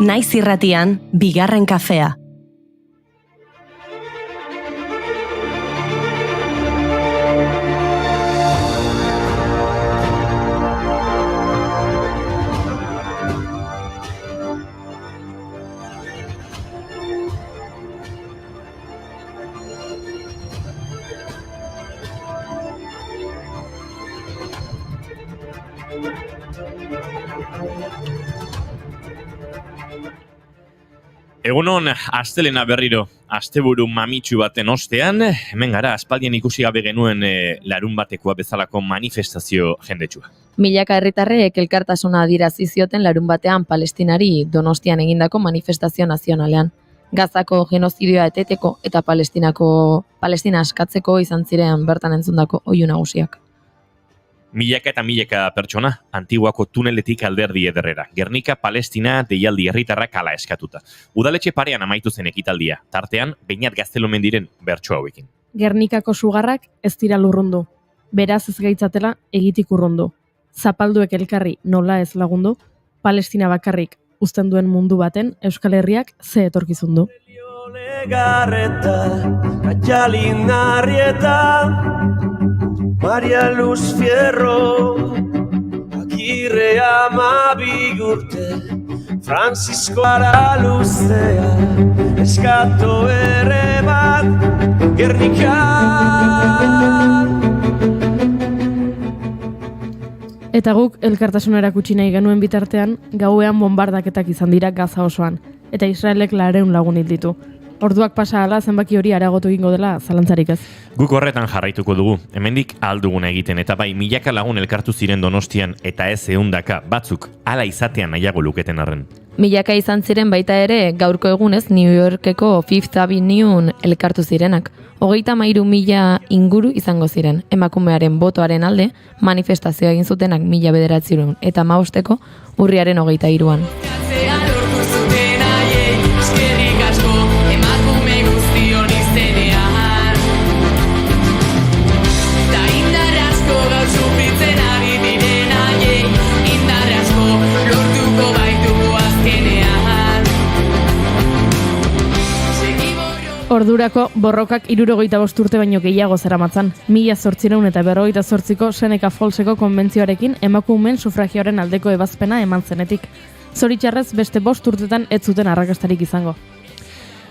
Naiz irratian, bigarren kafea. Egunon, astelena berriro, asteburu mamitsu baten ostean, hemen gara, aspaldien ikusi gabe genuen larun batekoa bezalako manifestazio jendetsua. Milaka herritarrek elkartasuna adierazi zioten larun batean Palestinari Donostian egindako manifestazio nazionalean. Gazako genozidioa eteteko eta Palestina askatzeko izan ziren bertan entzundako oihu nagusiak. Milaka eta milaka pertsona, Antiguako tuneletik alderdi ederrera. Gernika, Palestina, deialdi herritarrak hala eskatuta. Udaletxe parean amaitu zen ekitaldia, tartean, Beñat Gaztelumendiren bertso hauekin. Gernikako sugarrak ez dira lurrundu. Beraz ez gaitzatela egitik urrundu. Zapalduek elkarri nola ez lagundu, Palestina bakarrik uzten duen mundu baten Euskal Herriak ze etorkizun du. Maria Luz Fierro, Agirre Amabigurte, Francisco Araluzea, Eskato ere bat, Gernikan. Eta guk elkartasuna erakutsi nahi genuen bitartean, gauean bombardaketak izan dira Gaza osoan, eta Israelek 200 lagun hil ditu. Orduak pasa ahala zenbaki hori areagotu egingo dela zalantzarik ez. Guk horretan jarraituko dugu, hemendik ahalduguna egiten eta bai milaka lagun elkartu ziren Donostian eta ez 100 batzuk hala izatean nahiago luketen arren. Milaka izan ziren baita ere gaurko egunez New Yorkeko Fifth Avenue elkartu zirenak. 33.000 inguru izango ziren. Emakumearen botoaren alde manifestazioa egin zutenak 1900 eta 15 urriaren 23an. Ordurako borrokak 65 urte baino gehiago zeramatzan. 1848ko Seneca Fallseko konbentzioarekin emakumeen sufragioaren aldeko ebazpena eman zenetik. Zoritxarrez beste 5 urtetan ez zuten arrakastarik izango.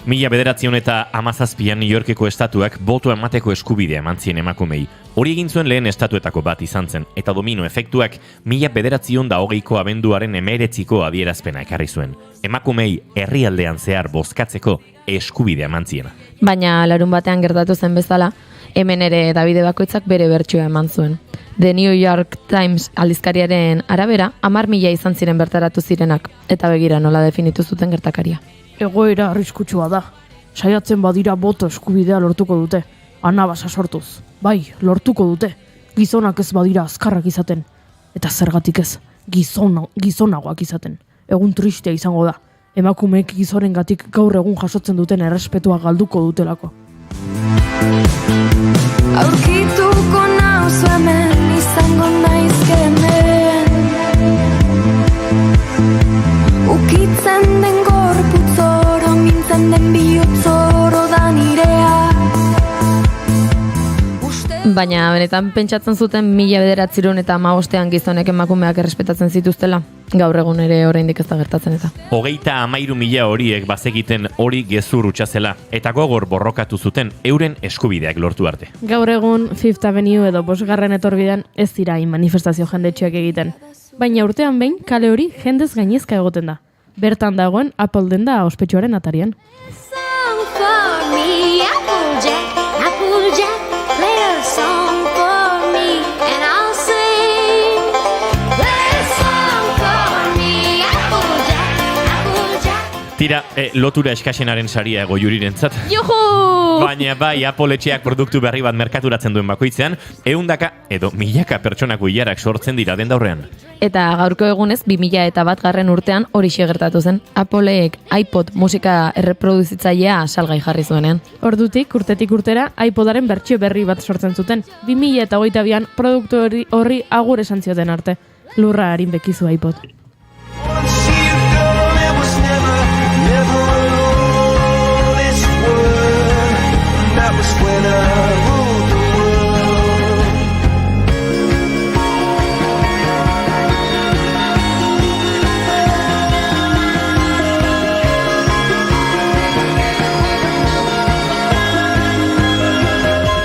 1917an New Yorkeko estatuak botoa emateko eskubidea eman zien emakumei. Hori egin zuen lehen estatuetako bat izan zen, eta domino efektuak 1920ko abenduaren 19ko adierazpena ekarri zuen. Emakumei herrialdean zehar bozkatzeko eskubidea eman ziena. Baina larun batean gertatu zen bezala, hemen ere Davide Bakoitzak bere bertsioa eman zuen. The New York Times aldizkariaren arabera, 10.000 izan ziren bertaratu zirenak, eta begira nola definitu zuten gertakaria. Egoera arriskutsua da. Saiatzen badira boto eskubidea lortuko dute. Anabasa sortuz. Bai, lortuko dute. Gizonak ez badira azkarrak izaten. Eta zergatik ez, gizonagoak izaten. Egun tristea izango da. Emakumeek gizorengatik gaur egun jasotzen duten errespetua galduko dutelako. Aurkituko nauzu hemen, izango naizke hemen. Ukitzen den gorputzoro, mintzen den bihotzoro da nirea. Baina benetan pentsatzen zuten 1915 gizonek emakumeak errespetatzen zituztela. Gaur egun ere oraindik ez da gertatzen eta. 33.000 horiek bazekiten hori gezur hutsa zela eta gogor borrokatu zuten euren eskubideak lortu arte. Gaur egun Fifth Avenue edo 5. etorbidean ez dira manifestazio jendetxeak egiten. Baina urtean behin kale hori jendez gainezka egoten da. Bertan dagoen Apple denda ospetsuaren atarian. Tira, lotura eskasenaren saria ego jurirentzat. Juhu! Baina bai, Apple etxeak produktu berri bat merkaturatzen duen bakoitzean, 100 edo 1000 pertsonako ilarak sortzen dira denda horrean. Eta gaurko egunez 2001 urtean horixe gertatu zen. Appleek iPod musika erreproduzitzailea salgai jarri zuenean. Ordutik, urtetik urtera, iPodaren bertsio berri bat sortzen zuten. 2022an produktu horri agur esan zioten arte. Lurra harin bekizu iPod. She girl, it was never when I ruled the world.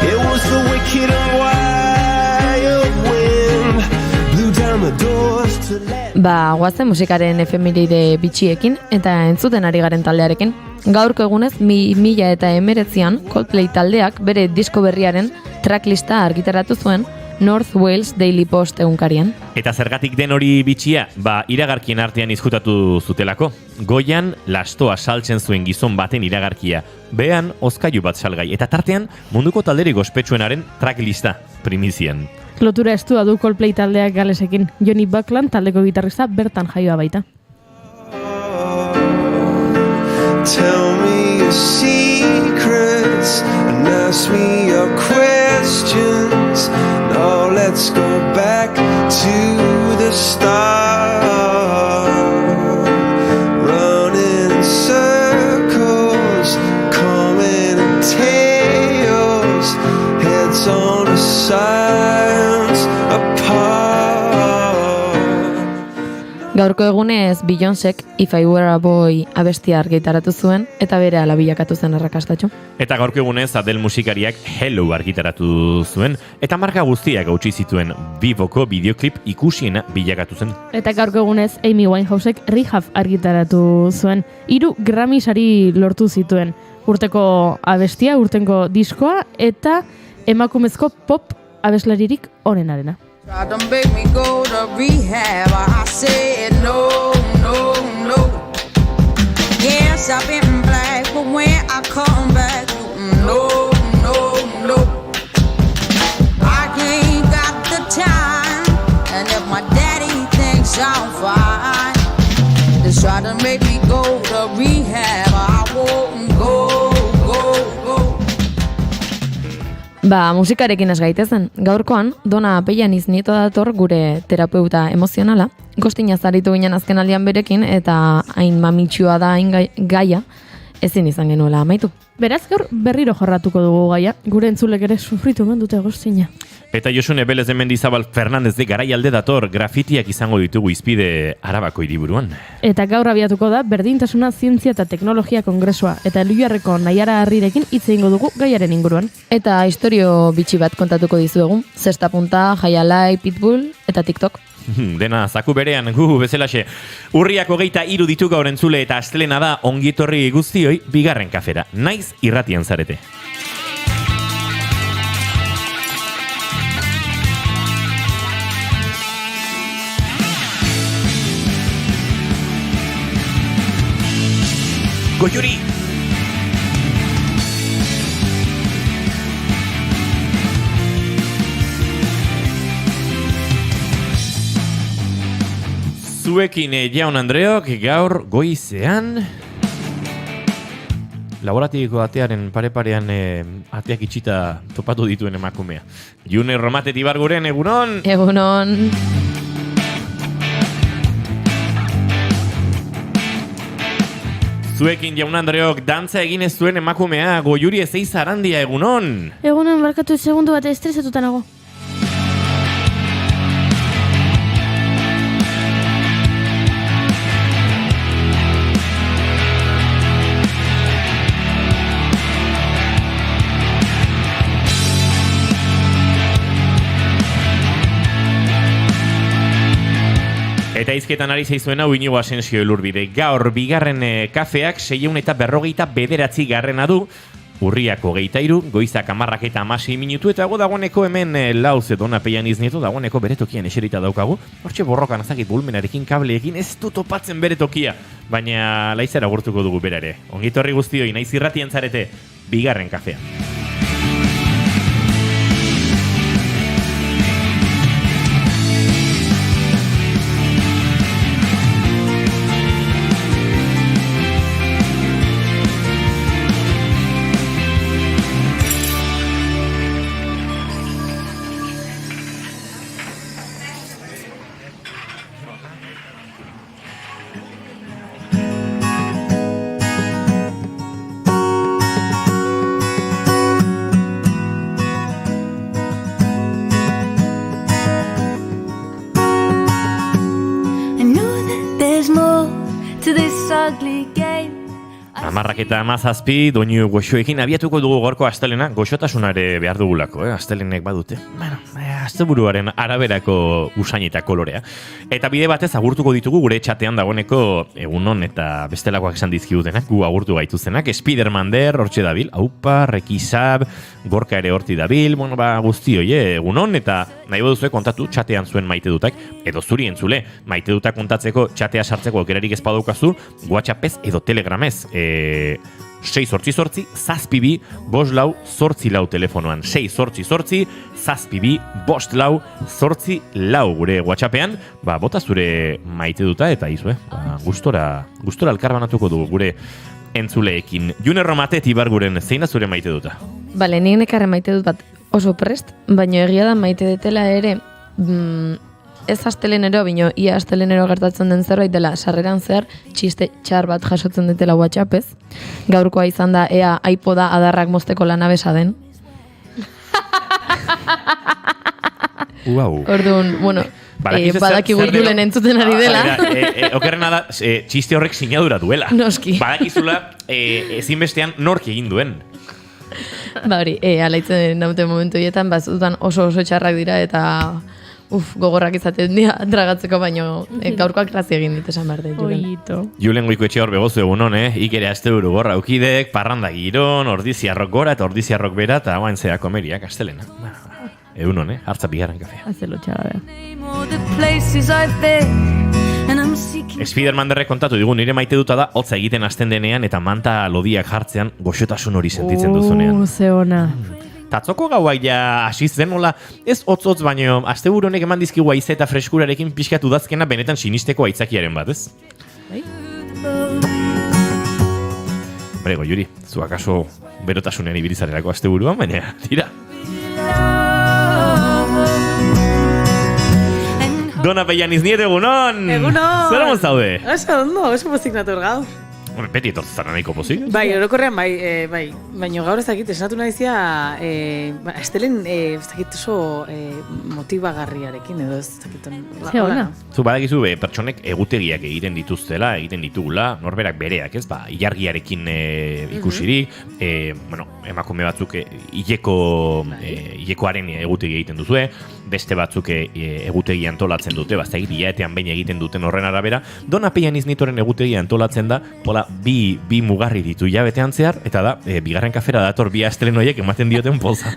It was the wicked and wild wind blew down the doors to let. Guazen musikaren efemeride bitxiekin eta entzuten ari garen taldearekin. Gaurko egunez, 2019an Coldplay taldeak bere disko berriaren tracklista argitaratu zuen North Wales Daily Post egunkarian. Eta zergatik den hori bitxia, iragarkien artean izkutatu zutelako. Goian, lastoa saltzen zuen gizon baten iragarkia. Behan, ozkailu bat salgai. Eta tartean, munduko talderik ospetsuenaren tracklista, primizian. Lotura estua du Coldplay taldeak Galesekin. Johnny Buckland taldeko gitarrista bertan jaioa baita. Tell me your secrets and ask me your questions. Now let's go back to the start. Running in circles, coming in tails, heads on the sides apart. Gaurko egunez Beyoncék If I Were a Boy abestia argitaratu zuen eta bere ala bilakatu zen arrakastatxo. Eta gaurko egunez Adele musikariak Hello argitaratu zuen eta marka guztiak hautsi zituen Vivoko bideoklip ikusiena bilakatu zen. Eta gaurko egunez Amy Winehousek Rehab argitaratu zuen. 3 Grammy sari lortu zituen. Urteko abestia, urtengo diskoa eta emakumezko pop abeslaririk onenarena. Tried to make me go to rehab. I said no, no, no. Yes, I've been black, but when I come back, no, no, no. I ain't got the time, and if my daddy thinks I'm fine, just try to make me go to rehab. I won't go, go, go. Musikarekin ez gaitezen. Gaurkoan, Dona Pellaniz Nieto dator gure terapeuta emozionala. Gostina zaritu ginen azken aldian berekin eta hain mamitsua da hain gaia, ezin izan genuela amaitu. Beraz, gaur berriro jorratuko dugu gaia. Gure entzulek ere sufritu dute Agostina. Eta Josune Belez de Mendizabal Fernandez de Garaialde dator grafitiak izango ditugu izpide Arabako hiriburuan. Eta gaur abiatuko da Berdintasuna Zientzia eta Teknologia Kongresua eta Elhuiarreko Naiara Harrirekin hitz egingo dugu gaiaren inguruan. Eta istorio bitxi bat kontatuko dizuegu. Zesta punta, Jaialai, Pitbull eta TikTok. Dena zaku berean, gu bezalaxe. Urriak 23 ditu gaur entzule eta astelena da ongitorri guztioi bigarren kafera. Naiz irratian zarete. Goiuri! Zuekin Jaun Andreok gaur goizean laboratiko atearen pare-parean ateak itxita topatu dituen emakumea. June Romatet Ibarguren, egunon! Egunon! Zuekin Jaun Andreok dantza egin ez zuen emakumea Goiuri Ezeiza Arandia, egunon! Egunon, markatu segundu bat estresatuta nago. Eta izketan ari zaizuen hau Inigo Asensio Elurbide. Gaur bigarren kafeak 609 garrena du. Urriak 23, goizak 10:16 minutu eta dagoeneko hemen lauz Dona Pellaniz Nieto dagoeneko bere tokian eserita daukagu. Hortxe borrokan azakit bulmenarekin kableekin ez du topatzen bere tokia, baina laizera gurtuko dugu bera ere. Ongitorri guztioi, naiz irratien zarete, bigarren kafea. ugly game. Amarrak eta amazazpi, doinu goxoekin abiatuko dugu gorko astelena, goxotasunare behar dugulako, astelenek badute. Bueno, asteburuaren araberako usain eta kolorea. Eta bide batez agurtuko ditugu gure txatean dagoeneko egunon eta bestelakoak esan dizkidutenak, gu agurtu gaituzenak, Spiderman der, hortxe dabil, aupa, rekizab, gorka ere horti dabil, bueno, guzti oie, egunon, eta nahi baduzue kontatu txatean zuen maite dutak, edo zuri entzule, maite dutak kontatzeko txatea sartzeko aukerarik ez badaukazu, WhatsAppez edo Telegramez, 688 zazpibi bost lau zortzi lau telefonoan 688 zazpibi bost lau zortzi lau gure WhatsAppean, bota zure maite duta eta izue, gustora elkarbanatuko dugu gure entzuleekin. June Romatet Ibarguren, zein da zure maite duta? Bale, nik nekarren maite dut bat oso prest, baina egia da maite detela ere ez astelenero, bino ia astelenero gertatzen den zerbait dela sarreran zehar txiste txar bat jasotzen detela WhatsAppez. Gaurkoa izan da ea iPoda adarrak mozteko lanabesa den. Orduan, bueno, badakigu dulen entzuten ari dela. Okerrena da, txiste horrek sinadura duela. Noski. Badakizula ezinbestean nork egin duen. Hori, alaitzen nauten momentu hietan, bazutan oso txarrak dira eta gogorrak izaten dira dragatzeko, baino gaurkoak grazi egin dit esan behar dut. Julen Goiko etxe hor begozu egunon, ikere asteburu gorra aukidek, parranda giron, ordiziarrok gora eta ordiziarrok bera, eta hauen zea komeriak astelena. Egunon, hartza bigarren kafea. Azelo txara, Spiderman derrek kontatu digu, nire maite duta da, hotza egiten hasten denean eta manta lodiak jartzean goxotasun hori sentitzen duzunean. Ze ona. Tatzoko gaua ja hasi zen, nola, ez hotz baino asteburu honek eman dizkigu haize eta freskurarekin pixkatu dazkena benetan sinisteko aitzakiaren bat, ez? Brego, Juri, zu akaso berotasunean ibilizarerako asteburuan, baina, tira. Dona Peianiz Nieto, egunon! Egunon! Zer amon zaude? Oso ondo, oso pozik nator gaur. Beti etortzaren nahiko pozik? Bai, orokorrean bai, baina gaur ez dakit, esnatu nahizia, estelen, ez dakit oso motibagarriarekin, edo ez dakit. Zu badakizu, pertsonek egutegiak egiten dituztela, egiten ditugula, norberak bereak, ez? Ilargiarekin ikusirik, emakume batzuk hilekoaren egutegi egiten duzue, beste batzuk egutegi antolatzen dute, bazagit hilaetean behin egiten duten horren arabera. Dona Peianiz Nietoren egutegi antolatzen da, bi mugarri ditu hilabetean zehar, eta da, bigarren kafera dator bi astelenoiek ematen dioten poza.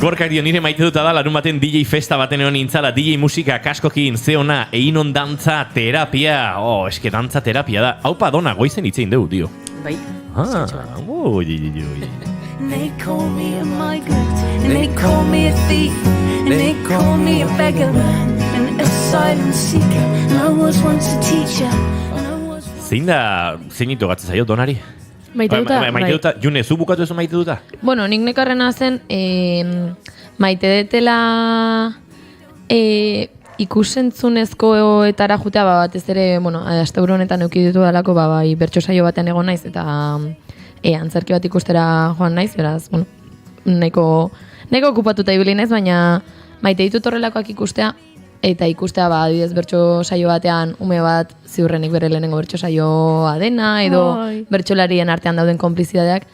Gorkak dio, nire maite duta da, larun baten DJ festa baten egon nintzala, DJ musika, kaskokin, zeona, einon dantza, terapia. Eske dantza terapia da. Haupa, Dona, goizen hitzein dugu, dio. Bai. And they call me a migrant, and they call me a thief, and they call me a beggar man, an asylum seeker, and I was once a teacher. Zein ito gatzen zaio, Donari? Maite duta? Maite duta, June, zu bukatu ezo maite duta? Bueno, nik nekarrena zen, maite detela ikusentzunezkoetara jutea, batez ere, asteburu honetan euki ditu dalako, bai, bertso saio batean egon naiz, eta antzerki bat ikustera joan naiz, beraz, nahiko okupatuta ibili naiz, baina maite ditut horrelakoak ikustea, eta ikustea, adibidez, bertso saio batean ume bat ziurrenik bere lehenengo bertso saioa dena, edo bertsolarien artean dauden konplizidadeak,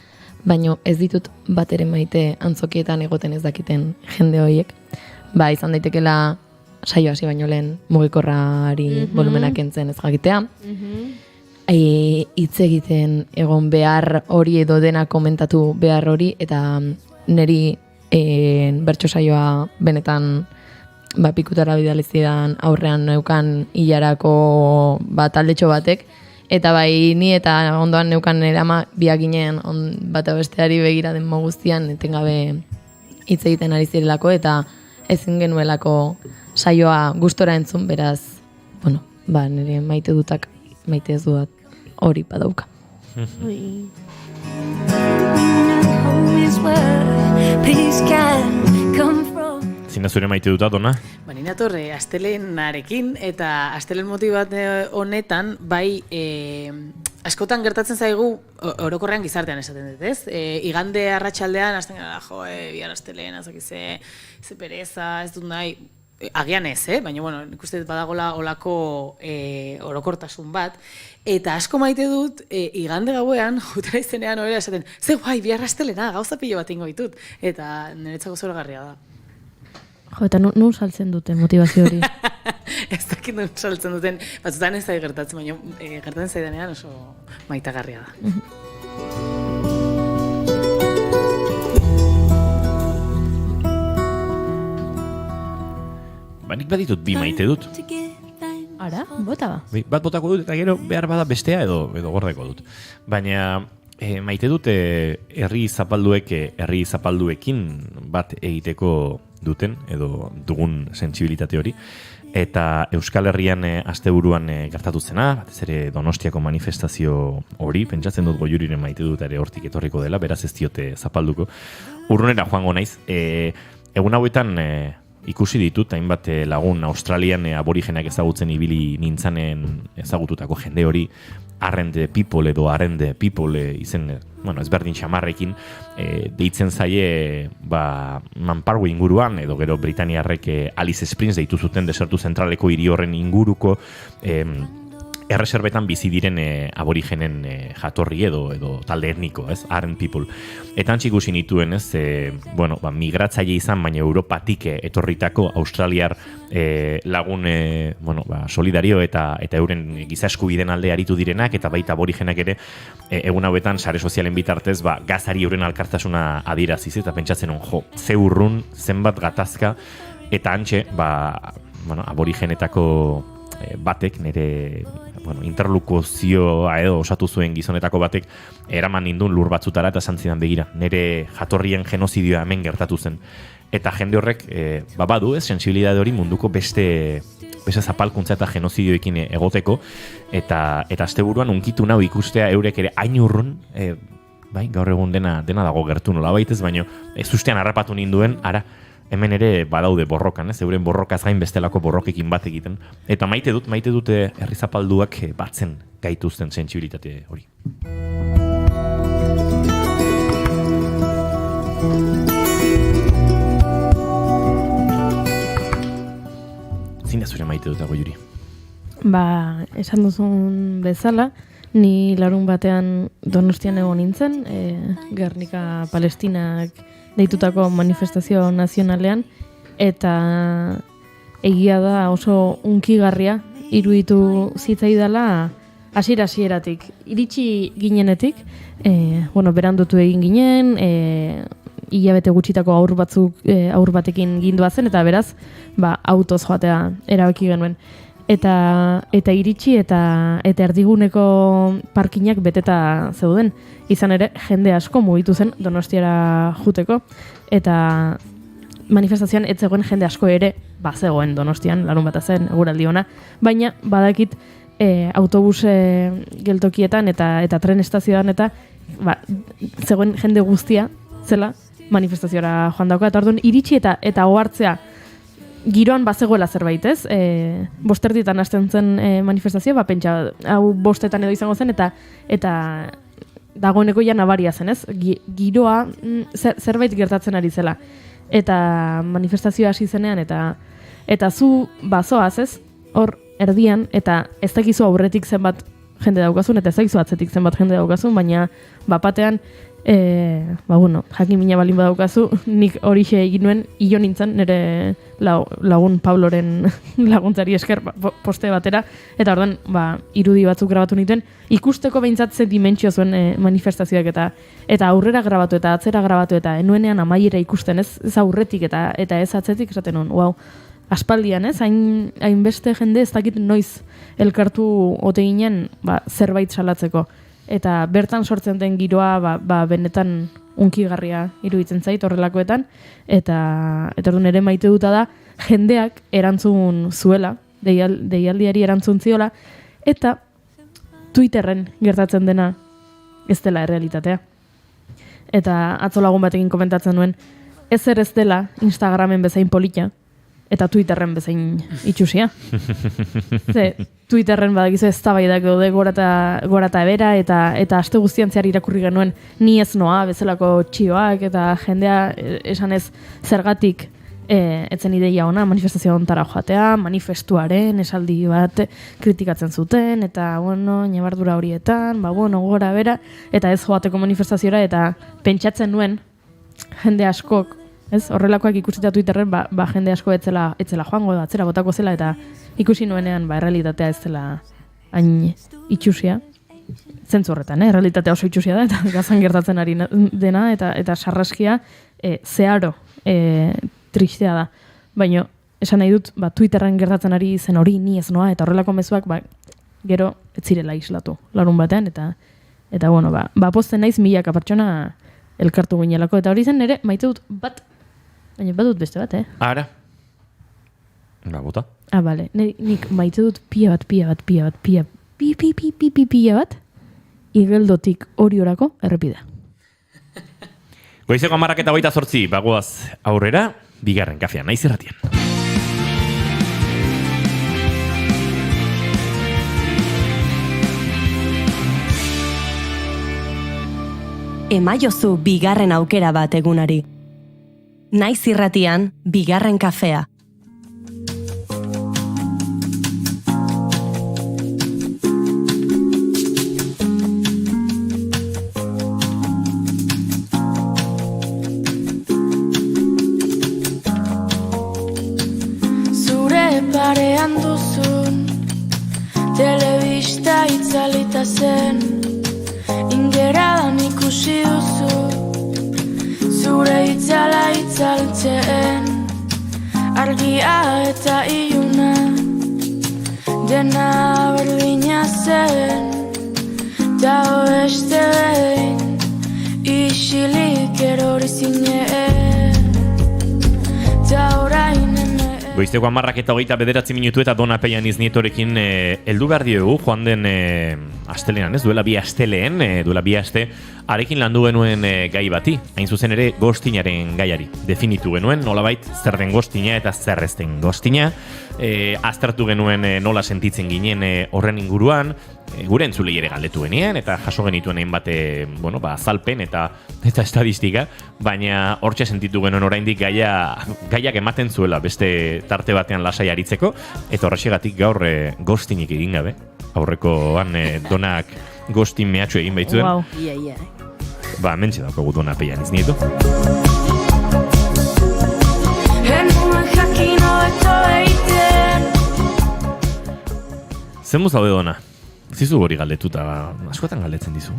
baina ez ditut bat ere maite antzokietan egoten ez dakiten jende horiek. Izan daitekela saio hasi baino lehen mugikorrari volumenak entzen ez jakitea. Hitz egiten egon behar hori edo dena komentatu behar hori, eta niri bertso saioa benetan pikutara bidalizidan aurrean neukan hilarako taldetxo batek, eta bai ni eta ondoan neukan nire ama biak ginen bata besteari begira den guztian etengabe hitz egiten ari zirelako, eta ezin genuelako saioa gustora entzun, beraz, nire maite dutak maite ez dudat hori badauka. Zina zure maite duta, Dona? Nina torre, astelenarekin, eta astelen motibat honetan, bai, askotan gertatzen zaigu, orokorrean gizartean esaten dut, ez? Igande arratsaldean, hasten gara, bihar astelen, ze pereza, ez dut nahi, agian ez, baina, bueno, nik uste badagola olako orokortasun bat, eta asko maite dut, igande gauean, jutera izenean horrela esaten, ze guai, bihar astelena, gauza pilo bat ingo ditut, eta niretzako zoragarria da. Jo, eta nun saltzen dute motivazio hori? Ez dakit nun saltzen duten, batzutan ez da gertatzen, baina gertatzen zaidanean oso maitagarria da. Nik baditut bi maite dut. Ara, bota ba. Bat botako dut eta gero behar bada bestea edo gordeko dut. Baina maite dut herri zapalduekin bat egiteko duten edo dugun sentsibilitate hori. Eta Euskal Herrian asteburuan gertatu zena, batez ere Donostiako manifestazio hori, pentsatzen dut Goiuriren maite dut ere hortik etorriko dela, beraz ez diote zapalduko. Urrunera joango naiz, egun hauetan ikusi ditut, hainbat lagun Australian aborigenak ezagutzen ibili nintzanen ezagututako jende hori, Arrende People edo Arrende People izen, ezberdin xamarrekin, deitzen zaie Manparwe inguruan, edo gero Britaniarrek Alice Springs deitu zuten desertu zentraleko hiri horren inguruko erreserbetan bizi diren aborigenen jatorri edo talde etniko, ez? Arrend People. Eta antxe ikusi nituen, ez? Migratzaile izan, baina Europatik etorritako australiar lagun solidario eta euren giza eskubideen alde aritu direnak, eta baita aborigenak ere egun hauetan sare sozialen bitartez gazari euren alkartasuna adieraziz, eta pentsatzen ze urrun, zenbat gatazka, eta antxe, aborigenetako batek, nire interlokuzioa edo osatu zuen gizonetako batek eraman nindun lur batzutara eta santzidan begira. Nire jatorrien genozidioa hemen gertatu zen. Eta jende horrek, badu ez, sensibilidade hori munduko beste zapalkuntza eta genozidioekin egoteko, eta asteburuan unkitu nau ikustea eurek ere hain urrun, gaur egun dena dago gertu nola baitez, baina ez ustean harrapatu ninduen, hemen ere badaude borrokan, ez? Euren borrokaz gain bestelako borrokekin bat egiten. Eta maite dute herri zapalduak batzen gaituzten sentsibilitate hori. Zin da zure maite dut dago, Juri? Esan duzun bezala, ni larun batean Donostian egon nintzen, Gernika Palestinak deitutako manifestazio nazionalean, eta egia da oso unkigarria iruditu zitzaidala hasieratik. Iritsi ginenetik, berandutu egin ginen, hilabete gutxitako aur batekin gindua zen, eta beraz, autoz joatea erabaki genuen. Eta iritsi eta erdiguneko parkinak beteta zeuden. Izan ere, jende asko mugitu zen Donostiara juteko, eta manifestazioan ez zegoen jende asko ere zegoen Donostian, larun bat zen, eguraldi ona, baina badakit autobus geltokietan eta tren estazioan eta zegoen jende guztia zela manifestaziora joan dauka, eta orduan iritsi eta ohartzea giroan bazegoela zerbait, ez? Bosterdietan hasten zen manifestazio, pentsa, hau bostetan edo izango zen, eta dagoeneko ja nabaria zen, ez? Giroa zerbait gertatzen ari zela. Eta manifestazioa hasi zenean, eta zu bazoaz, ez? Hor erdian, eta ez dakizu aurretik zenbat jende daukazun, eta ez dakizu atzetik zenbat jende daukazun, baina bapatean, jakin mina balin badaukazu, nik horixe egin nuen, hilo nintzen, nire lagun Pabloren laguntzari esker poste batera, eta orduan, irudi batzuk grabatu nituen, ikusteko behintzat ze dimentsio zuen manifestazioak, eta aurrera grabatu eta atzera grabatu, eta enuenean amaiera ikusten, ez aurretik eta ez atzetik, esaten nuen, wow, aspaldian, ez, hainbeste jende ez dakit noiz elkartu ote ginen zerbait salatzeko. Eta bertan sortzen den giroa benetan unkigarria iruditzen zait horrelakoetan, eta orduan ere maite duta da jendeak erantzun zuela, deialdiari erantzun ziola, eta Twitterren gertatzen dena ez dela errealitatea. Eta atzo lagun batekin komentatzen nuen, ez dela Instagramen bezain polita, eta Twitterren bezain itxusia. Twitterren badakizu eztabaidak daude gora eta bera, eta aste guztian zehar irakurri genuen ni ez noa bezalako txioak, eta jendea esan ez zergatik etzen ideia ona manifestazio ontara joatea, manifestuaren esaldi bat kritikatzen zuten, eta, bueno, ñabardura horietan, gora bera, eta ez joateko manifestaziora, eta pentsatzen nuen, jende askok, ez, horrelakoak ikusita Twitterren, jende asko etzela joango da, atzera botako zela, eta ikusi nuenean, errealitatea ez zela hain itxusia. Zentzu horretan, realitatea oso itxusia da, eta gazan gertatzen ari dena, eta sarraskia zeharo tristea da. Baina, esan nahi dut, Twitterren gertatzen ari zen hori ni ez noa, eta horrelako mezuak, gero ez zirela islatu, larun batean, eta bueno, pozten naiz milaka pertsona elkartu ginelako, eta hori zen nire maite dut bat, baina bat dut beste bat, Ara? Bota? Bale, nik maite dut pia bat, igeldotik horiorako errepidea. Goizeko 10:28, bagoaz aurrera, bigarren kafean, naiz irratian. Emaiozu bigarren aukera bat egunari. Naiz irratian, bigarren kafea. Parean duzun telebista itzalita zen, ingeradan ikusi duzu zure itzala itzaltzen, argia eta iluna dena berdina zen, ta beste behin isilik erori zinen, ta orain Goizteko 10:29 minutu eta Dona Peian Iznietorekin heldu behar diogu, joan den astelenan, ez? Duela bi aste, arekin landu genuen gai bati, hain zuzen ere gostinaren gaiari. Definitu genuen, nolabait, zer den gostina eta zer ez den gostina, aztertu genuen nola sentitzen ginen horren inguruan, gure entzulei ere galdetu genean, eta jaso genituen hainbat azalpen eta estadistika, baina hortxe sentitu genuen oraindik gaiak ematen zuela beste tarte batean lasai aritzeko, eta horrexegatik gaur gostinik egin gabe. Aurrekoan Donak gostin mehatxu egin baitzuen. Wow. Ia. Mentxe daukagu Dona Peian Iznieto. Zen zaude Dona? Zizu hori galdetuta, askotan galdetzen dizu.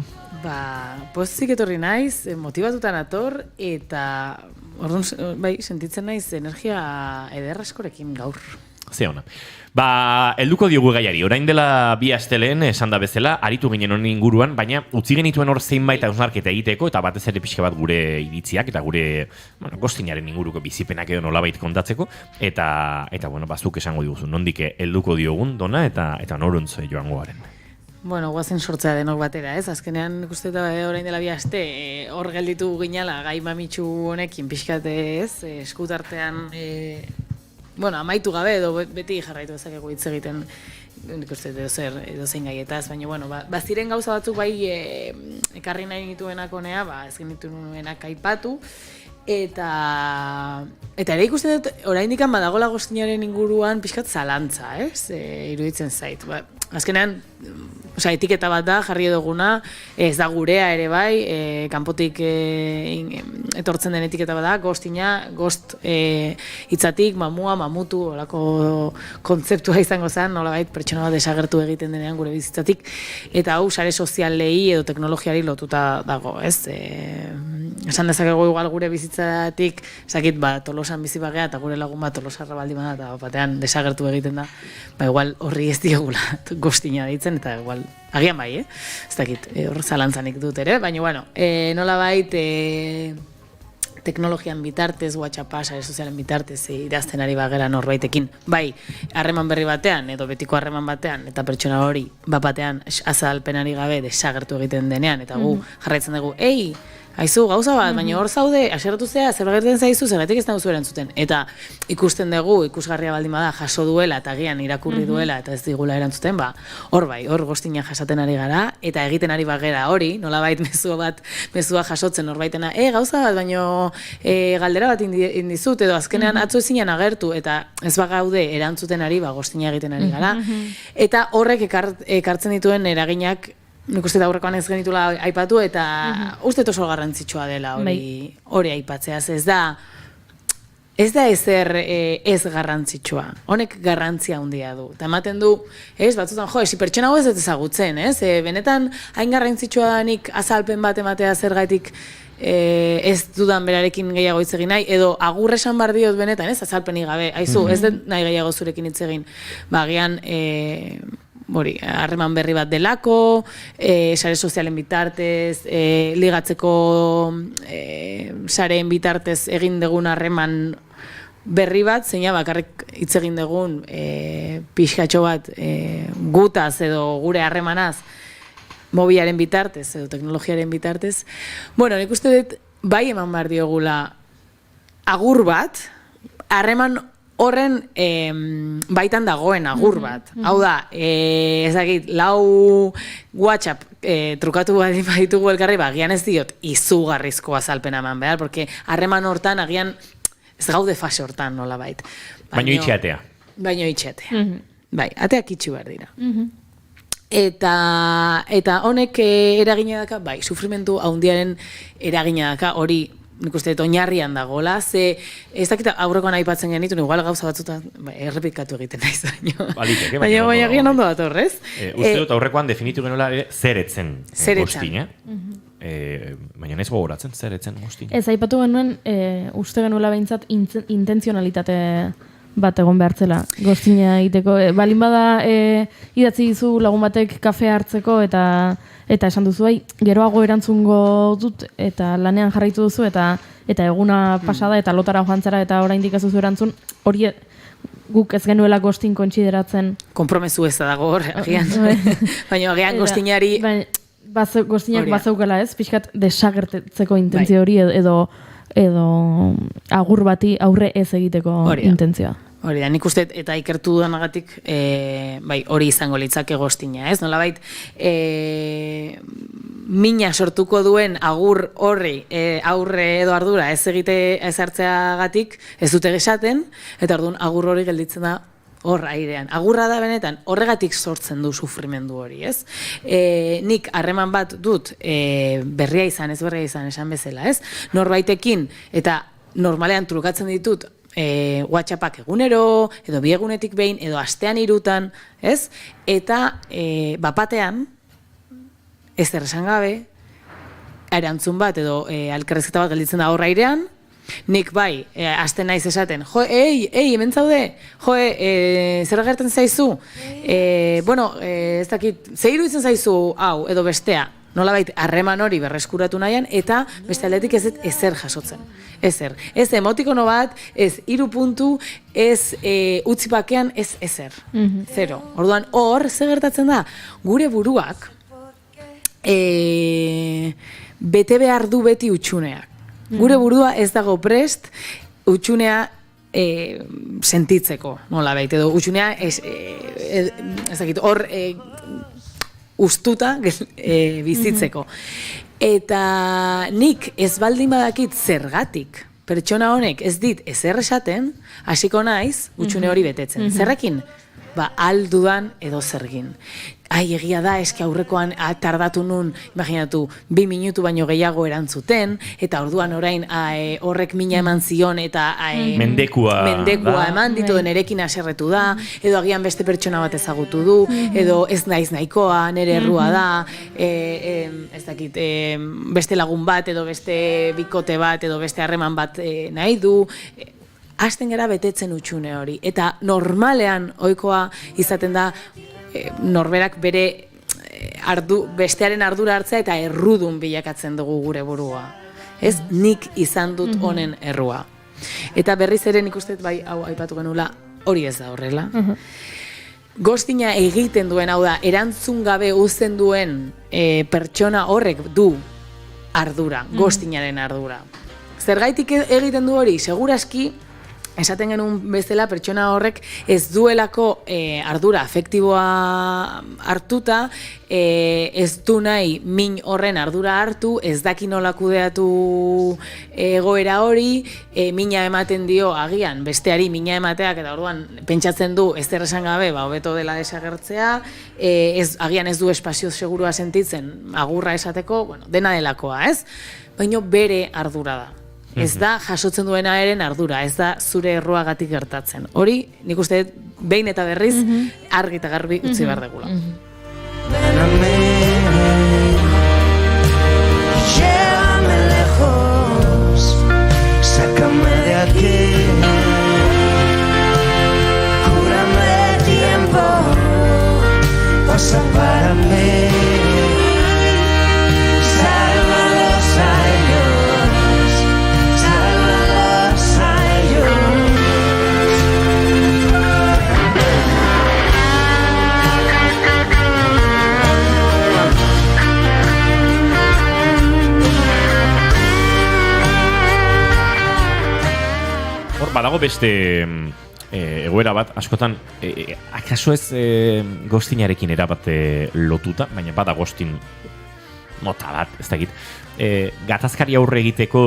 Pozik etorri naiz, motibatutan ator, eta orduan, sentitzen naiz energia ederra askorekin gaur. Ze ona. Helduko diogu gaiari. Orain dela bi asteleen esan da bezala, aritu ginen honen inguruan, baina utzi genituen hor zeinbait hausnarketa egiteko, eta batez ere pixka bat gure iritziak, eta gure gostinaren inguruko bizipenak edo nolabait kontatzeko, eta zuk esango diguzu, nondik helduko diogun Dona, eta noruntz joango garen. Guazen sortzea denok batera, ez? Azkenean, ikuste eta orain dela bi aste, hor gelditu ginala, gai mamitsu honekin pixkate, ez? Eskutartean, amaitu gabe edo beti jarraitu ezakegu hitz egiten, nik uste edozein gaietaz, baina, baziren gauza batzuk ekarri nahi nituenak honea, ez genituenak aipatu, eta ere ikusten dut, oraindik badagola gostinaren inguruan pixkat zalantza, ez? Iruditzen zait. Azkenean, etiketa bat da, jarri eduguna, ez da gurea ere bai, kanpotik etortzen den etiketa bat da, gostina, gost hitzatik, mamua, mamutu, olako kontzeptua izango zen, nolabait pertsona bat desagertu egiten denean gure bizitzatik, eta hau sare sozialei edo teknologiari lotuta dago, ez? Esan dezakegu igual gure bizitzatik, sakit Tolosan bizi bagea eta gure lagun bat Tolosarra baldin bada eta batean desagertu egiten da, igual horri ez diogula gostina deitzen, eta igual agian bai, ez dakit, hor zalantzanik dut ere, baina nolabait teknologian bitartez, WhatsAppa, sare sozialen bitartez idazten ari bagera norbaitekin, bai, harreman berri batean edo betiko harreman batean, eta pertsona hori batean azalpenari gabe desagertu egiten denean, eta gu jarraitzen dugu, Aizu, gauza bat, baina hor zaude, haseratu zea, zer gertatzen zaizu, zergatik ez nauzu erantzuten. Eta ikusten dugu, ikusgarria baldin bada, jaso duela, eta agian irakurri duela, eta ez digula erantzuten, hor hor goztina jasaten ari gara, eta egiten ari bagera hori, nolabait mezua jasotzen norbaitena, gauza bat, baino galdera bat indizut, edo azkenean atzo ezinean agertu, eta ez bagaude erantzuten ari, goztina egiten ari gara. Eta horrek ekartzen dituen eraginak, nik uste da aurrekoan ez genitula aipatu, eta uste oso garrantzitsua dela hori aipatzea, ez da ezer ez garrantzitsua. Honek garrantzia handia du. Eta ematen du, batzutan, esi pertsona hau ez ezagutzen, benetan hain garrantzitsua da nik azalpen bat ematea zergatik ez dudan berarekin gehiago hitz egin nahi, edo agur esan bar diot benetan, azalpenik gabe, aizu, ez dut nahi gehiago zurekin hitz egin, agian harreman berri bat delako, sare sozialen bitartez, ligatzeko sareen bitartez egin dugun harreman berri bat, zeina bakarrik hitz egin dugun pixkatxo bat gutaz edo gure harremanaz, mobilaren bitartez edo teknologiaren bitartez. Bueno, nik uste dut bai eman behar diogula agur bat, harreman horren baitan dagoen agur bat. Hau da, ezagit, 4 WhatsApp trukatu bat ditugu elkarri, agian ez diot izugarrizko azalpena eman behar, porque harreman hortan agian ez gaude fase hortan nolabait. Baino itxeatea. Baino itxeatea. Bai, ateak itxu behar dira. Eta honek eragina daka, bai, sufrimentu handiaren eragina daka, hori nik uste dut oinarrian dagoela, ze ez dakita aurrekoan aipatzen genitun, igual gauza batzutan errepikatu egiten naiz, baina agian ondo dator, ez? Uste dut aurrekoan definitu genuela zer etzen goztina. Baina ez gogoratzen zer etzen goztina. Ez, aipatu genuen, uste genuela behintzat intenzionalitate bat egon behartzela goztina egiteko. Balin bada idatzi dizu lagun batek kafea hartzeko eta esan duzu, geroago erantzungo dut eta lanean jarraitu duzu eta eguna pasada eta lotara joan zara eta oraindik ez duzu erantzun, hori guk ez genuela goztin kontsideratzen. Konpromezu ez dago hor, agian. Baina agian goztinari... Goztinak bazeukela ez, pixkat desagertzeko intentzio hori edo agur bati aurre ez egiteko intentzioa. Hori da, nik uste eta ikertu dudanagatik hori izango litzake goztina, ez? Nolabait, mina sortuko duen agur horri aurre edo ardura ez hartzeagatik ez dute esaten, eta orduan agur hori gelditzen da hor airean. Agurra da benetan, horregatik sortzen du sufrimendu hori, ez? Nik harreman bat dut berria izan, ez berria izan esan bezala, ez? Norbaitekin, eta normalean trukatzen ditut WhatsAppak egunero, edo 2 egunetik behin, edo astean 3, ez? Eta bapatean, ez esan gabe, erantzun bat, edo elkarrizketa bat gelditzen da hor airean, nik bai, aste naiz esaten, hemen zaude, zer gertatzen zaizu? Bueno, ez dakit, ze iruditzen zaizu hau, edo bestea, nolabait harreman hori berreskuratu nahian, eta beste aldetik ez ezer jasotzen. Ezer. Ez emotikono bat, ez 3 puntu, ez utzi bakean, ez ezer. Zero. Orduan, hor, ze gertatzen da, gure buruak bete behar du beti utxuneak. Gure burua ez dago prest utxunea sentitzeko, nolabait, edo utxunea hor ustuta bizitzeko. Eta nik ez baldin badakit zergatik pertsona honek ez dit ezer esaten, hasiko naiz utxune hori betetzen. Zerrekin? Aldudan edo zergin. Egia da, eski aurrekoan tardatu nun, imaginatu, 2 minutu baino gehiago erantzuten, eta orduan orain horrek mina eman zion, eta mendekua eman ditu nerekin haserretu da, edo agian beste pertsona bat ezagutu du, edo ez naiz nahikoa, nere errua da, ez dakit, beste lagun bat, edo beste bikote bat, edo beste harreman bat nahi du, hasten gara betetzen utxune hori. Eta normalean ohikoa izaten da norberak bere bestearen ardura hartzea eta errudun bilakatzen dugu gure burua. Ez, nik izan dut honen errua. Eta berriz ere nik uste bai hau aipatu genula hori ez da horrela. Goztina egiten duen, hau da, erantzun gabe uzten duen pertsona horrek du ardura, gostinaren ardura. Zergaitik egiten du hori? Seguraski, esaten genuen bezala pertsona horrek ez duelako ardura afektiboa hartuta, ez du nahi min horren ardura hartu, ez daki nola kudeatu egoera hori, mina ematen dio agian besteari mina emateak, eta orduan pentsatzen du ez esan gabe, hobeto dela desagertzea, agian ez du espazio segurua sentitzen agurra esateko, bueno, dena delakoa, ez? Baina bere ardura da. Ez da jasotzen duena eren ardura, ez da zure erruagatik gertatzen. Hori, nik uste behin eta berriz argi eta garbi utzi behar degula. Llévame lejos, sácame de aquí, cúrame de tiempo, pasa para mí. Badago beste egoera bat, askotan, akaso ez gostinarekin erabat lotuta, baina bada gostin mota bat, ez dakit. Gatazkari aurre egiteko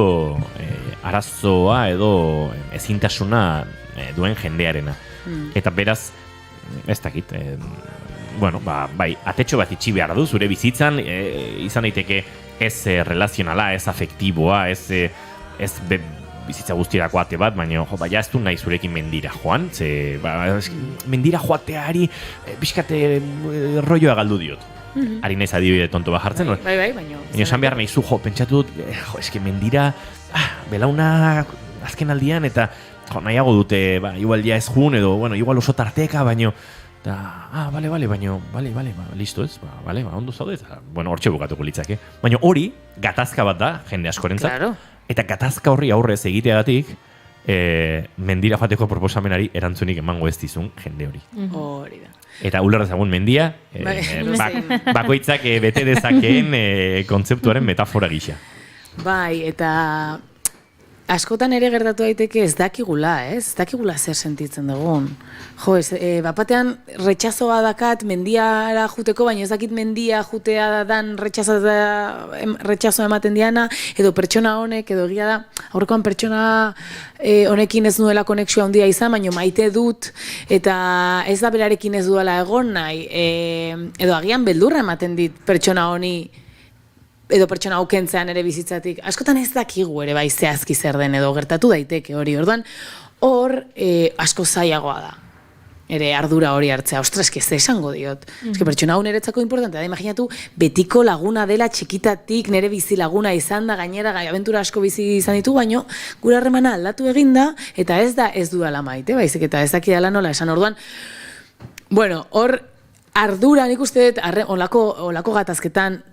arazoa edo ezintasuna duen jendearena. Eta beraz, ez dakit, bueno, bai, atetxo bat itxi behar du, zure bizitzan, izan daiteke ez relazionala, ez afektiboa, ez bizitza guztirako ate bat, baina ez du nahi zurekin mendira joan, mendira joateari pixkate rolloa galdu diot. Ari naiz adibide tonto bat jartzen. Bai, baina esan behar nahi zu, pentsatu dut, eske mendira, belauna azken aldian, eta nahiago dute, igual ja ez jun, edo, bueno, igual oso tarteka, baina, bale, baina, listo ez, ondo zaude, eta, bueno, hortxe bukatuko litzake. Baina hori, gatazka bat da, jende askorentzat, claro. Eta gatazka horri aurrez egiteagatik, mendira joateko proposamenari erantzunik emango ez dizun jende hori. Hori da. Eta ulerrezagun mendia, bakoitzak bete dezakeen kontzeptuaren metafora gisa. Bai, eta askotan ere gertatu daiteke ez dakigula zer sentitzen dugun. Jo, bapatean retxazoa dakat mendiara juteko, baina ez dakit mendia jutea dan retxazo ematen diana, edo pertsona honek, edo egia da, aurrekoan pertsona honekin ez nuela konexioa handia izan, baina maite dut, eta ez da berarekin ez duela egon nahi, edo agian beldurra ematen dit pertsona honi, edo pertsona aukentzean ere bizitzatik, askotan ez dakigu ere bai zehazki zer den edo gertatu daiteke hori, orduan hor asko zailagoa da, ere ardura hori hartzea, ostras, ez esango diot, eske pertsona hau niretzako importantea da, imaginatu, betiko laguna dela txikitatik, nire bizi laguna izan da, gainera abentura asko bizi izan ditu, baino gure harremana aldatu eginda, eta ez da ez dudala maite, baizik eta ez dakidala nola esan, orduan, bueno, hor ardura nik uste dut, olako gatazketan,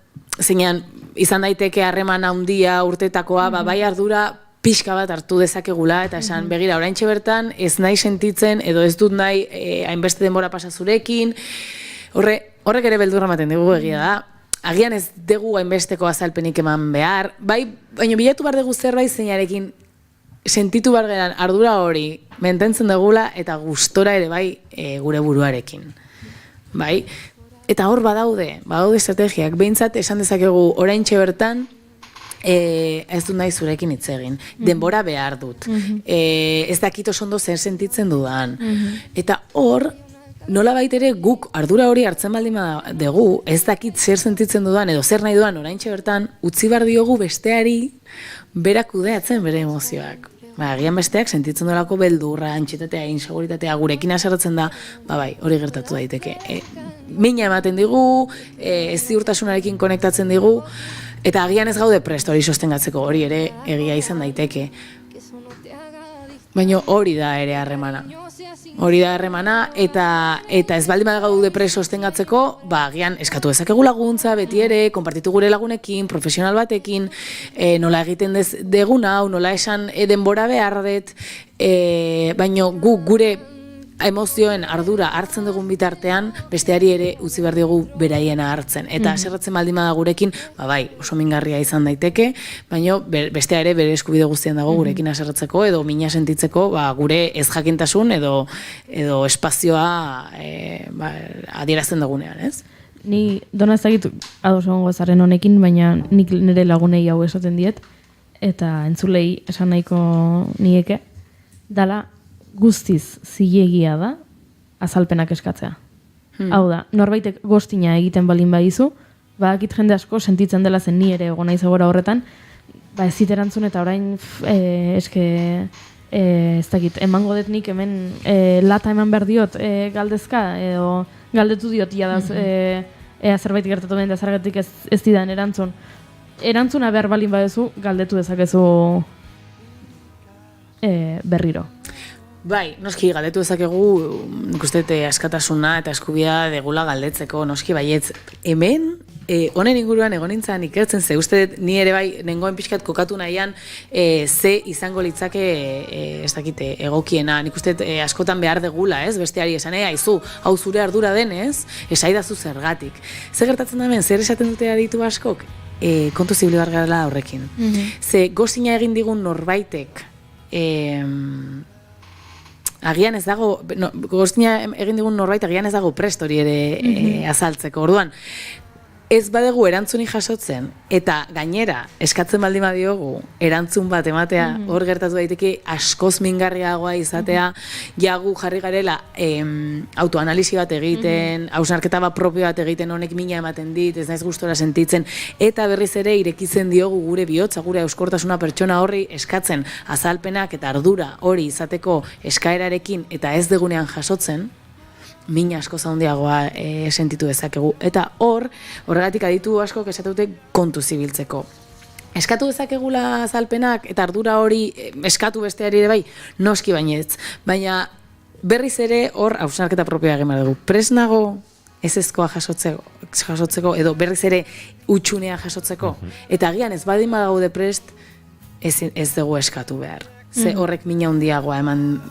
zeinan izan daiteke harreman handia urtetakoa, bai ardura pixka bat hartu dezakegula, eta esan, begira, oraintxe bertan, ez nahi sentitzen, edo ez dut nahi hainbeste denbora pasa zurekin, horrek ere beldurra ematen dugu egia da, agian ez dugu hainbesteko azalpenik eman behar, bai, baina bilatu behar dugu zerbait zeinarekin sentitu behar geran ardura hori mantentzen dugula, eta gustora ere bai gure buruarekin, bai, eta hor badaude estrategiak, behintzat esan dezakegu oraintxe bertan, ez dut nahi zurekin hitz egin, denbora behar dut, ez dakit oso ondo zer sentitzen dudan, eta hor, nola baitere guk ardura hori hartzen baldin dugu, ez dakit zer sentitzen dudan, edo zer nahi dudan oraintxe bertan, utzi behar diogu besteari berak kudeatzen bere emozioak. Agian besteak sentitzen dolako beldurra, antxitatea, inseguritatea, gurekin haserretzen da, bai, hori gertatu daiteke. Mina ematen digu, ez ziurtasunarekin konektatzen digu, eta agian ez gaude prest hori sostengatzeko, hori ere egia izan daiteke. Baina hori da ere harremana. Hori da harremana, eta ez baldin badagaude prest sostengatzeko, agian eskatu dezakegu laguntza, beti ere, konpartitu gure lagunekin, profesional batekin, nola egiten degun hau, nola esan denbora behar dut, baina gure emozioen ardura hartzen dugun bitartean, besteari ere utzi behar diogu beraiena hartzen. Eta haserretzen baldin bada gurekin, bai, oso mingarria izan daiteke, baina bestea ere bere eskubide guztian dago gurekin haserretzeko, edo mina sentitzeko, gure ez jakintasun edo espazioa adierazten dugunean, ez? Ni dona ezagit ados egongo ezaren honekin, baina nik nire lagunei hau esaten diet, eta entzulei esan nahiko nieke, dala guztiz zilegia da azalpenak eskatzea. Hau da, norbaitek gostina egiten balin badizu, badakit jende asko sentitzen dela zen ni ere egon naiz egora horretan, ez zit erantzun eta orain ez dakit, emango dut nik hemen lata eman behar diot galdezka, edo galdetu diot iadaz ea zerbait gertatu den da zergatik ez didan erantzun. Erantzuna behar balin baduzu, galdetu dezakezu berriro. Bai, noski galdetu dezakegu, nik uste askatasuna eta eskubidea degula galdetzeko, noski baietz hemen, honen inguruan egon nintzen ikertzen, ze uste ni ere bai nengoen pixkat kokatu nahian ze izango litzake ez dakite egokiena, nik uste askotan behar degula, ez, besteari esan, aizu, hau zure ardura denez, esaidazu zergatik. Zer gertatzen da hemen, zer esaten dute aditu askok? Kontu zibili bargara horrekin. Ze gozina egin digun norbaitek, agian ez dago, gozina egin digun norbait, agian ez dago prest hori ere azaltzeko. Orduan, ez badegu erantzunik jasotzen, eta gainera eskatzen baldin badiogu erantzun bat ematea, hor gertatu daiteke askoz mingarriagoa izatea, jagu jarri garela autoanalisi bat egiten, hausnarketa bat propio bat egiten, honek mina ematen dit, ez naiz gustora sentitzen, eta berriz ere irekitzen diogu gure bihotza, gure euskortasuna pertsona horri eskatzen azalpenak eta ardura hori izateko eskaerarekin eta ez degunean jasotzen, mina asko zaundiagoa sentitu dezakegu. Eta horregatik aditu asko esatute kontu zibiltzeko. Eskatu dezakegula azalpenak eta ardura hori eskatu besteari ere bai, noski bainetz. Baina berriz ere hor hausnarketa propioa egin behar dugu. Prest nago ezezkoa jasotzeko edo berriz ere utxunea jasotzeko. Eta agian ez badin badaude prest ez dugu eskatu behar. Ze horrek mina handiagoa eman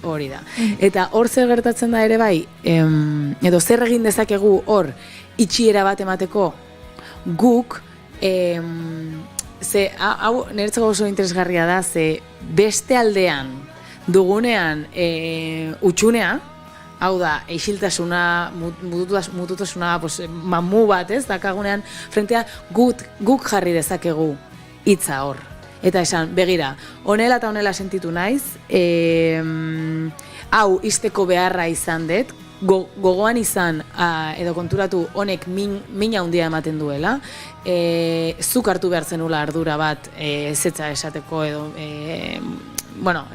hori da. Eta hor zer gertatzen da ere bai, edo zer egin dezakegu hor itxiera bat emateko guk, ze hau niretzako oso interesgarria da, ze beste aldean dugunean utxunea, hau da, eixiltasuna, mututasuna, mamu bat ez, dakagunean frentea guk jarri dezakegu hitza hor. Eta esan, begira, honela eta honela sentitu naiz, hau izteko beharra izan dut, gogoan izan, edo konturatu honek mina handia ematen duela, zuk hartu behar zenula ardura bat ezetza esateko edo,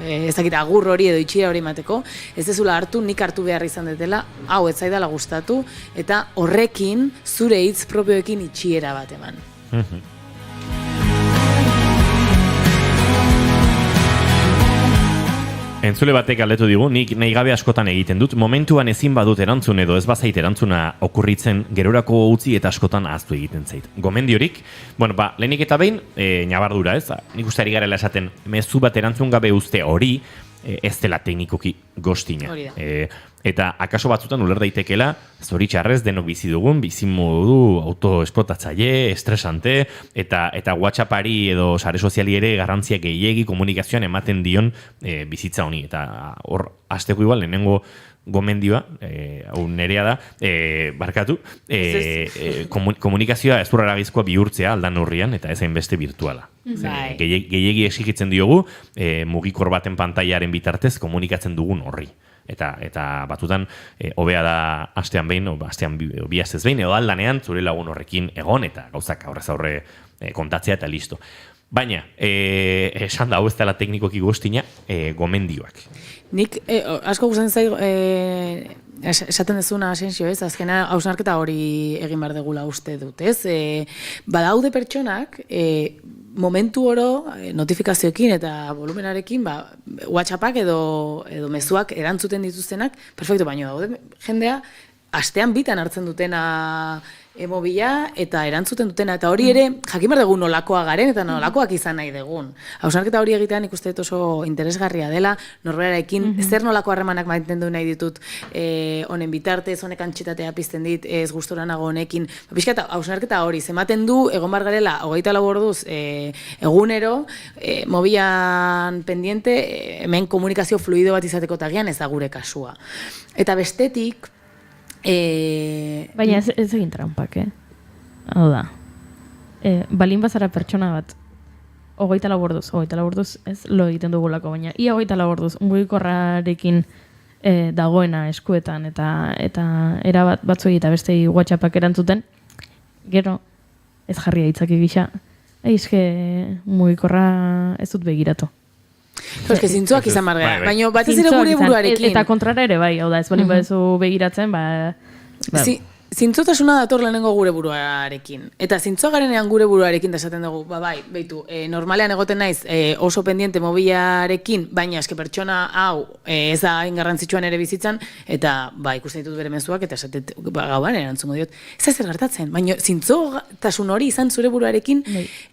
ez dakit agur hori edo itxia hori emateko, ez dezula hartu, nik hartu behar izan dutela, hau ez zaidala gustatu, eta horrekin zure hitz propioekin itxiera bat eman. Entzule batek galdetu digu, nik nahi gabe askotan egiten dut, momentuan ezin badut erantzun edo ez bazait erantzuna okurritzen gerorako utzi eta askotan ahaztu egiten zait. Gomendiorik, lehenik eta behin, nabardura ez, nik uste ari garela esaten, mezu bat erantzun gabe uste hori, ez dela teknikoki gostina. Eta akaso batzutan uler daitekela, zoritxarrez denok bizi dugun, bizi modu autoesplotatzaile, estresante, eta WhatsAppari edo sare soziali ere garrantzia gehiegi komunikazioan ematen dion bizitza honi. Eta hor, hasteko igual, lehenengo gomendioa, hau nerea da, barkatu, komunikazioa ezurraragizkoa bihurtzea aldan horrian, eta ez hainbeste virtuala. Gehiegi exigitzen diogu, mugikor baten pantailaren bitartez komunikatzen dugun horri. Eta batutan, hobea da astean behin, astean bi astez behin, edo aldanean zure lagun horrekin egon, eta gauzak aurrez aurre kontatzea eta listo. Baina, esan da hau ez dela teknikoki guztina, gomendioak. Nik, asko gustatzen zaigu, esaten dezuna Asensio, ez? Azkena hausnarketa hori egin behar degula uste dut, ez? Badaude pertsonak, momentu oro notifikazioekin eta volumenarekin, WhatsAppak edo mezuak erantzuten dituztenak, perfecto, baino daude jendea, astean bitan hartzen dutena mobila eta erantzuten dutena, eta hori ere jakin behar dugu nolakoa garen eta nolakoak izan nahi dugun. Hausnarketa hori egitean ikuste dut oso interesgarria dela, norberarekin zer nolako harremanak mantendu nahi ditut honen bitartez, honek antxitatea pizten dit, ez gustora nago honekin. Pixka hausnarketa hori, zematen du egon bar garela 24 orduz egunero, mobilan pendiente, hemen komunikazio fluido bat izateko tagian ez da gure kasua. Eta bestetik, baina ez egin trampak, Hau da. Balin bazara pertsona bat, 24 orduz ez lo egiten dugulako, baina ia 24 orduz mugikorrarekin dagoena eskuetan eta erabat batzuei eta bestei WhatsAppak erantzuten, gero ez jarria hitzaki gisa, eizke mugikorra ez dut begiratu. Eske zintzoak izan margea, baina batez ere gure buruarekin. Eta kontrara ere bai, hau da, ez balin badezu begiratzen, Zintzotasuna dator lehenengo gure buruarekin. Eta zintzoa garenean gure buruarekin da esaten dugu, bai, beitu, normalean egoten naiz oso pendiente mobilarekin, baina eske pertsona hau ez da hain garrantzitsuan ere bizitzan, eta ikusten ditut bere mezuak, eta esatet gauan erantzungo diot. Ez zer gertatzen, baina zintzotasun hori izan zure buruarekin,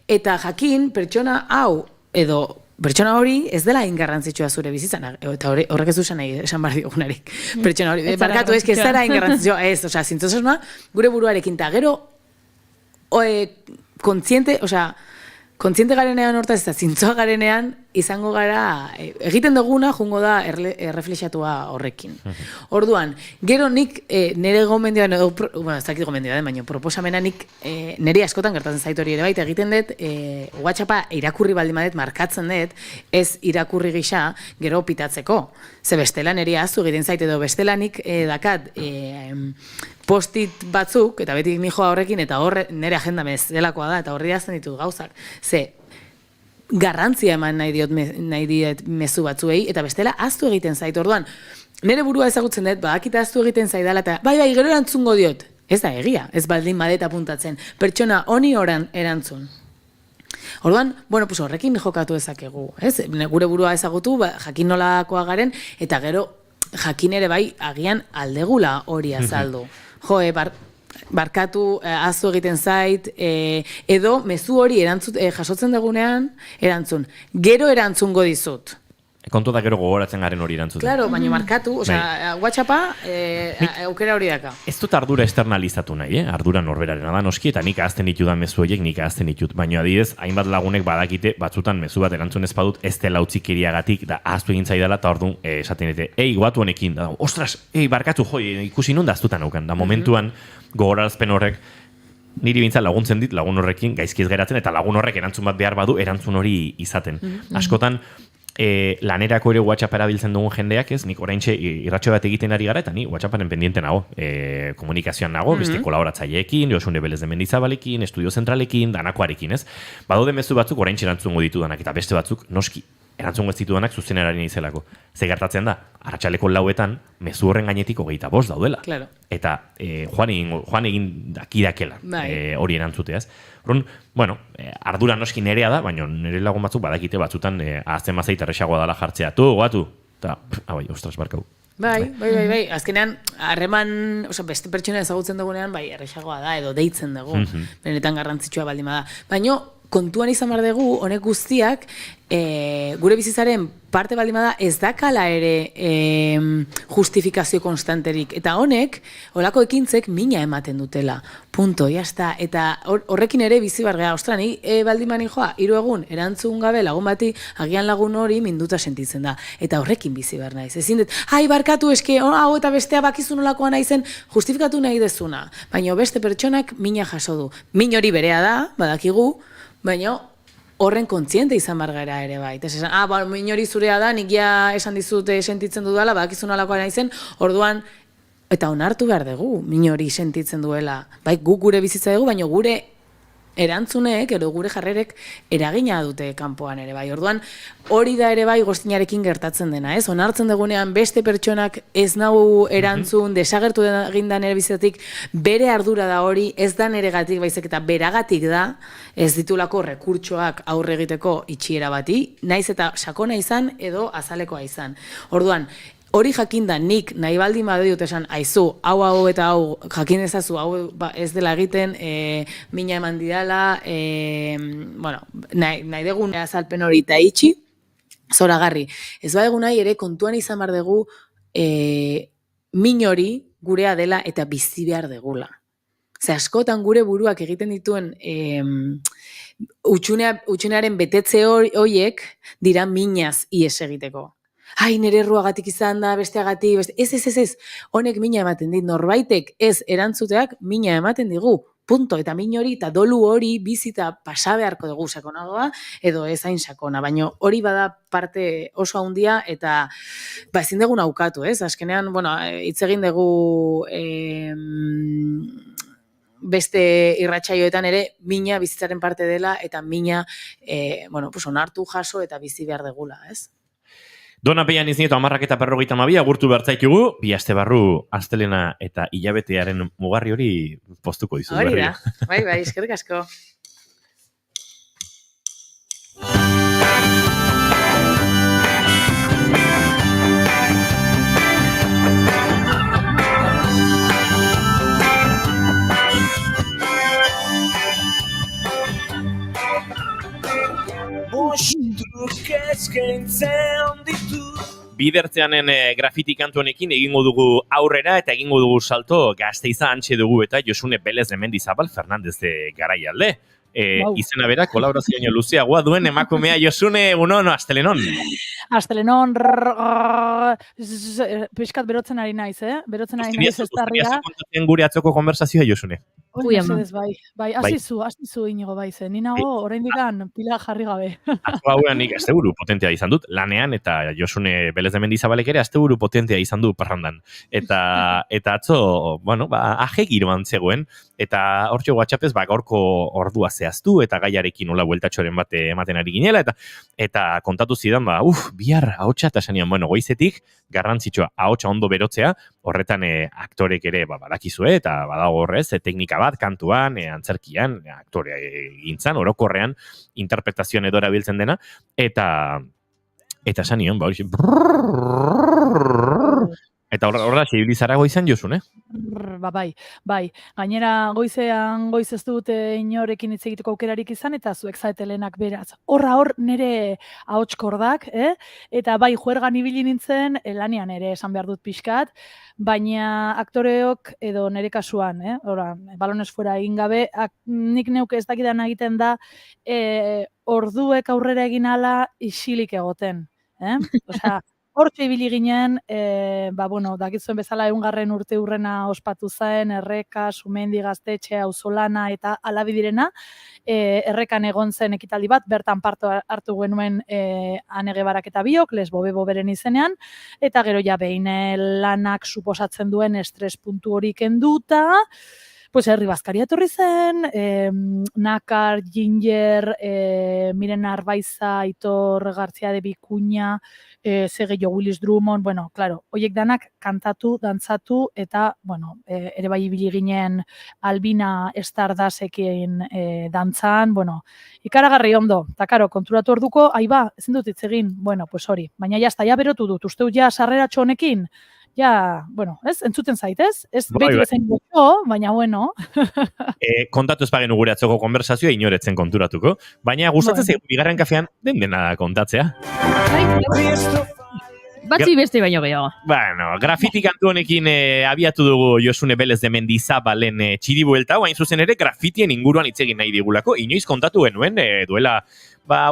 eta jakin pertsona hau, edo pertsona hori ez dela ingarrantzitsua zure bizitzan, eta horrek ez du esan behar diogunarik. Pertsona hori, barkatu ez zara ingarrantzitsua, ez, osea, zintzosasuna gure buruarekin, eta gero kontziente garenean hortaz, eta zintzoa garenean izango gara, egiten duguna jungo da erreflexatua horrekin. Orduan, gero nik nire gomendioan, ez dakit gomendioan, baina proposamena nik nire askotan gertatzen zait hori ere baita egiten dut, WhatsAppa irakurri baldin badet markatzen dut, ez irakurri gisa gero pitatzeko. Ze bestela nire ahaztu egiten zait edo bestela nik dakat postit batzuk, eta beti ni joa horrekin, eta horre nire agenda delakoa da, eta horri dazten ditut gauzak. Ze, garrantzia eman nahi diet mezu batzuei, eta bestela ahaztu egiten zait. Orduan, nire burua ezagutzen dut, badakita ahaztu egiten zaidala, eta bai, gero erantzungo diot. Ez da egia, ez baldin badet apuntatzen. Pertsona honi erantzun. Orduan, pues horrekin jokatu ezakegu, ez? Gure burua ezagutu, jakin nolakoa garen, eta gero jakin ere bai agian aldegula hori azaldu. Barkatu, ahaztu egiten zait, edo mezu hori jasotzen dugunean, gero erantzungo dizut. Kontu da gero gogoratzen garen hori erantzuten. Claro, baina markatu, WhatsAppa aukera hori daka. Ez dut ardura externalizatu nahi, ardura norberarena da noski, eta nik ahazten ditudan mezu horiek, nik ahazten ditut. Baina adidez, hainbat lagunek badakite, batzutan mezu bat erantzun ez badut, ez dela utzikeriagatik, da ahaztu egin zaidala, eta orduan esaten dute, guatu honekin, da, ostras, barkatu, ikusi nun da aztutan aukan, da momentuan gogorarazpen horrek, niri bintzat laguntzen dit, lagun horrekin gaizki ez geratzen, eta lagun horrek erantzun bat behar badu, erantzun hori izaten. Askotan, lanerako ere WhatsApp erabiltzen dugun jendeak, ez, nik oraintxe irratxo bat egiten ari gara, eta ni WhatsApparen pendiente nago, komunikazioan nago, beste kolaboratzaileekin, Josune Belez de Mendizabalekin, Estudio Zentralekin, danakoarekin, ez. Badaude mezu batzuk oraintxe erantzungo ditudanak, eta beste batzuk, noski, erantzungo ez ditudanak zuzenerari izelako. Ze gertatzen da, arratsaleko 4etan, mezu horren gainetik 25 daudela. Claro. Eta joan egin dakidakela hori erantzuteaz. Bueno, ardura noski nerea da, baina nire lagun batzuk badakite batzutan ahazten mazait erresagoa dela jartzea. Tu, guatu! Eta, ostras, barkau. Bai. Azkenean, harreman, beste pertsona ezagutzen dugunean, erresagoa da, edo deitzen dugu. Benetan garrantzitsua baldin bada. Baina, kontuan izan behar dugu, honek guztiak, gure bizitzaren parte baldin bada ez dakala ere justifikazio konstanterik. Eta honek, holako ekintzek mina ematen dutela. Punto, jazta. Eta horrekin ere bizi behar gara. Ostra, ni baldin bani joa, 3 egun, erantzun gabe lagun bati, agian lagun hori minduta sentitzen da. Eta horrekin bizi behar naiz. Ezin dut, barkatu eske, hau eta bestea bakizu nolakoa naizen, justifikatu nahi dezuna. Baina beste pertsonak mina jaso du. Min hori berea da, badakigu, baina horren kontziente izan bargara ere bai. Esan, minori zurea da, nik ja esan dizute sentitzen dudala, badakizu nolakoa naizen, orduan, eta onartu behar dugu, minori sentitzen duela. Bai, guk gure bizitza dugu, baina gure erantzunek, edo gure jarrerek eragina dute kanpoan ere bai. Orduan, hori da ere bai goztinarekin gertatzen dena, ez? Onartzen dugunean beste pertsonak ez nahu erantzun, desagertu egindan ere bizitatik, bere ardura da hori, ez da neregatik baizik eta beragatik da, ez ditulako rekurtsoak aurre egiteko itxiera bati, naiz eta sakona izan edo azalekoa izan. Orduan, hori jakinda nik nahi baldin badut esan, aizu, hau eta hau jakin ezazu, hau ez dela egiten, mina eman didala, bueno, nahi dugun azalpen hori eta itxi, zoragarri. Ez badugu nahi ere kontuan izan behar dugu min hori gurea dela eta bizi behar degula. Ze askotan gure buruak egiten dituen utxunearen betetze horiek dira minaz ies egiteko. Ai, nire erruagatik izan da, besteagatik, ez. Honek mina ematen dit, norbaitek ez erantzuteak mina ematen digu. Punto, eta min hori, eta dolu hori bizita pasa beharko dugu sakonagoa, edo ez hain sakona, baina hori bada parte oso handia, eta ezin dugu naukatu, ez? Azkenean, bueno, hitz egin dugu beste irratsaioetan ere mina bizitzaren parte dela, eta mina, bueno, pues onartu jaso eta bizi behar degula, ez? Dona peian iznieto 10:52 agurtu bertzaitugu, bi aste barru astelena eta hilabetearen mugarri hori postuko dizu. Hori da, bai, eskerrik asko. Bidertzeanen grafiti kantu honekin egingo dugu aurrera eta egingo dugu salto Gasteiza antxe dugu eta Josune Belez de Mendizabal Fernandez de Garaialde. Izena bera, kolaborazioa luzeagoa duen emakumea Josune, egunon, astelenon. Astelenon, pixkat berotzen ari naiz, Berotzen ari naiz ez tarria. Kontatzen gure atzoko konversazioa, Josune. Bai, hasizu inigo bai zen. Ni nago oraindikan pila jarri gabe. Atzo hauean nik asteburu potentea izan dut, lanean, eta Josune Belez de Mendizabalek ere asteburu potentea izan du parrandan. Eta atzo, bueno, aje giroan zegoen, eta hortxo WhatsAppez gaurko ordua zehaztu, eta gaiarekin nola bueltatxoren bate ematen ari ginela, eta kontatu zidan, bihar ahotsa, eta esanean, bueno, goizetik, garrantzitsua ahotsa ondo berotzea, horretan aktorek ere badakizue, eta badago horrez, teknika bat, kantuan, antzerkian, aktore gintzan, orokorrean, interpretazioan edora biltzen dena, eta esanean, eta horra zibilizara goizan Josune? Bai. Gainera goiz ez dut inorekin hitz egiteko aukerarik izan, eta zuek zaetelenak beraz. Hor nire ahotskordak, eta bai juergan ibili nintzen, lanean ere esan behar dut pixkat, baina aktoreok edo nire kasuan, balones fuera egin gabe, nik neuke ez dakidan egiten da, orduek aurrera egin ala isilik egoten. Osea, hortxe ibili ginen, dakizuen bezala 100. urte hurrena ospatu zen, Erreka, Sumendi, Gaztetxe, Auzolana eta alabidirena, Errekan egon zen ekitaldi bat, bertan parte hartu genuen Ane Gebarak eta biok, Lesbo beren izenean, eta gero ja behin lanak suposatzen duen estres puntu hori kenduta, pues herri bazkaria etorri zen, Nakar, Ginger, Miren Arbaiza, Aitor Gartzia de Bikuña, Zegeio Willis Drummond, bueno, claro, hoiek danak kantatu, dantzatu, eta, bueno, ere bai ibili ginen Albina Estardasekin dantzan, bueno, ikaragarri ondo, eta karo, konturatu orduko, ezin dut hitz egin, bueno, pues hori, baina jazta, berotu dut, usteu sarreratxo honekin, bueno, entzuten zaitez? Ez beti bezain gotxo, baina bueno. Kontatu ez bagenu gure atzoko konversazioa inoretzen konturatuko, baina gustatzen zaigu bigarren kafean dena kontatzea. Batzi beste baino gehiago. Bueno, grafiti kantu honekin abiatu dugu Josune Belez de Mendizabalen txiribuelta, hain zuzen ere grafitien inguruan hitz egin nahi digulako, inoiz kontatu genuen duela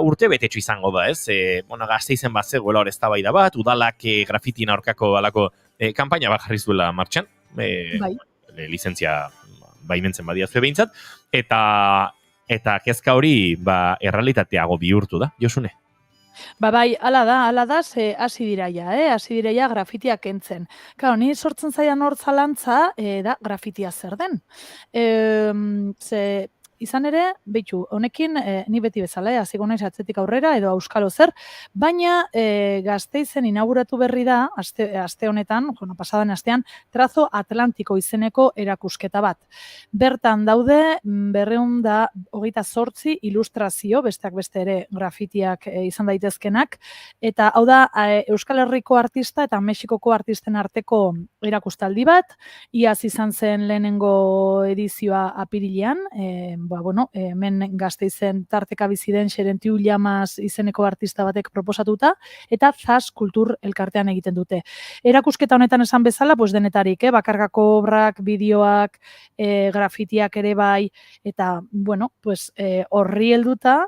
urte betetxo izango da, ez? Gasteizen bat zegoela hor eztabaida bat, udalak grafitien aurkako alako kanpaina bat jarri zuela martxan, lizentzia baimentzen badiazue behintzat, eta kezka hori errealitateago bihurtu da, Josune? Bai, ala da, hasi dira ja grafitiak kentzen. Claro, ni sortzen zaidan hor zalantza, da grafitia zer den. izan ere, beitu, honekin ni beti bezala, hasiko naiz atzetik aurrera edo auskalo zer, baina Gasteizen inauguratu berri da, aste honetan, pasadan astean, Trazo Atlantiko izeneko erakusketa bat. Bertan daude 228 ilustrazio, besteak beste ere grafitiak izan daitezkenak, eta hau da Euskal Herriko artista eta Mexikoko artisten arteko erakustaldi bat, iaz izan zen lehenengo edizioa apirilean, hemen Gasteizen tarteka bizi den Xerentiu Llamas izeneko artista batek proposatuta, eta Zas Kultur elkartean egiten dute. Erakusketa honetan esan bezala, denetarik, bakargako obrak, bideoak, grafitiak ere bai, eta, horri helduta,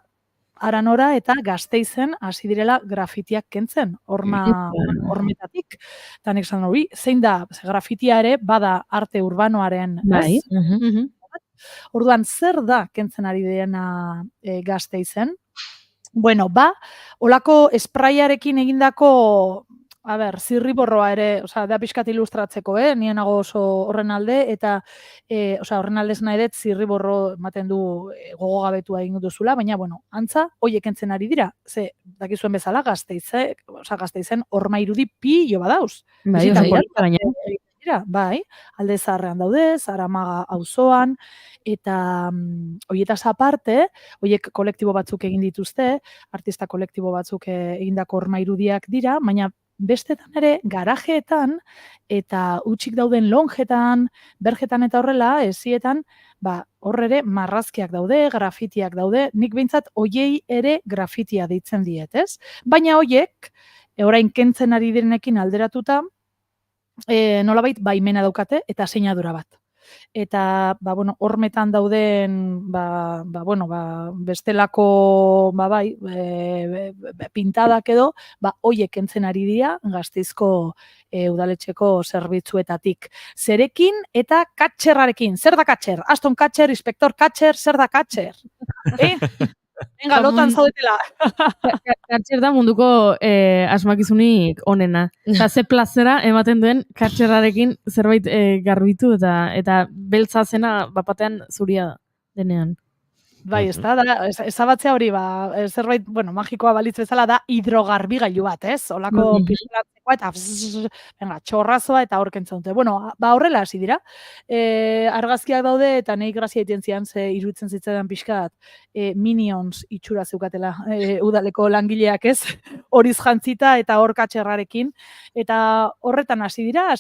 Aranora eta Gasteizen hasi direla grafitiak kentzen, hormetatik. Eta nik esan hori, zein da, grafitia ere bada arte urbanoaren, Bai. Orduan, zer da kentzen ari dena Gasteizen? Olako espraiarekin egindako zirriborroa ere, da pixkat ilustratzeko, nien nago oso horren alde, eta horren aldez nahi dut zirriborro ematen du gogogabetua egin duzula, baina, antza, hoiek entzen ari dira, ze, dakizuen bezala, Gasteizen horma irudi pilo badauz. Bai, Alde Zaharrean daude, Zaramaga auzoan, eta hoietaz aparte, hoiek kolektibo batzuk egin dituzte, artista kolektibo batzuk egindako horma irudiak dira, baina bestetan ere garajeetan eta hutsik dauden lonjetan, berjetan eta horrela, esietan, hor ere marrazkiak daude, grafitiak daude, nik behintzat hoiei ere grafitia deitzen diet, ez? Baina hoiek, orain kentzen ari direnekin alderatuta, nolabait baimena daukate eta seinadura bat. Eta, hormetan dauden, bestelako, pintadak edo, hoiek kentzen ari dira Gasteizko udaletxeko zerbitzuetatik. Zerekin eta katxerrarekin. Zer da katxer? Aston Katxer, Inspektor Katxer, zer da katxer? Venga, lotan zaudetela. Katxer da munduko asmakizunik onena. Eta ze plazera ematen duen katxerrarekin zerbait garbitu eta beltza zena bapatean zuria denean. Bai, ez da, ezabatzea hori, zerbait, magikoa balitz bezala da hidrogarbigailu bat, ez? Olako pizkatzekoa eta txorrazoa eta horkentzen dute. Horrela hasi dira. Argazkiak daude eta nahi grazia egiten zian, ze iruditzen zitzaidan pixkat Minions itxura zeukatela udaleko langileak, ez? Horiz jantzita eta hor katxerrarekin. Eta horretan hasi dira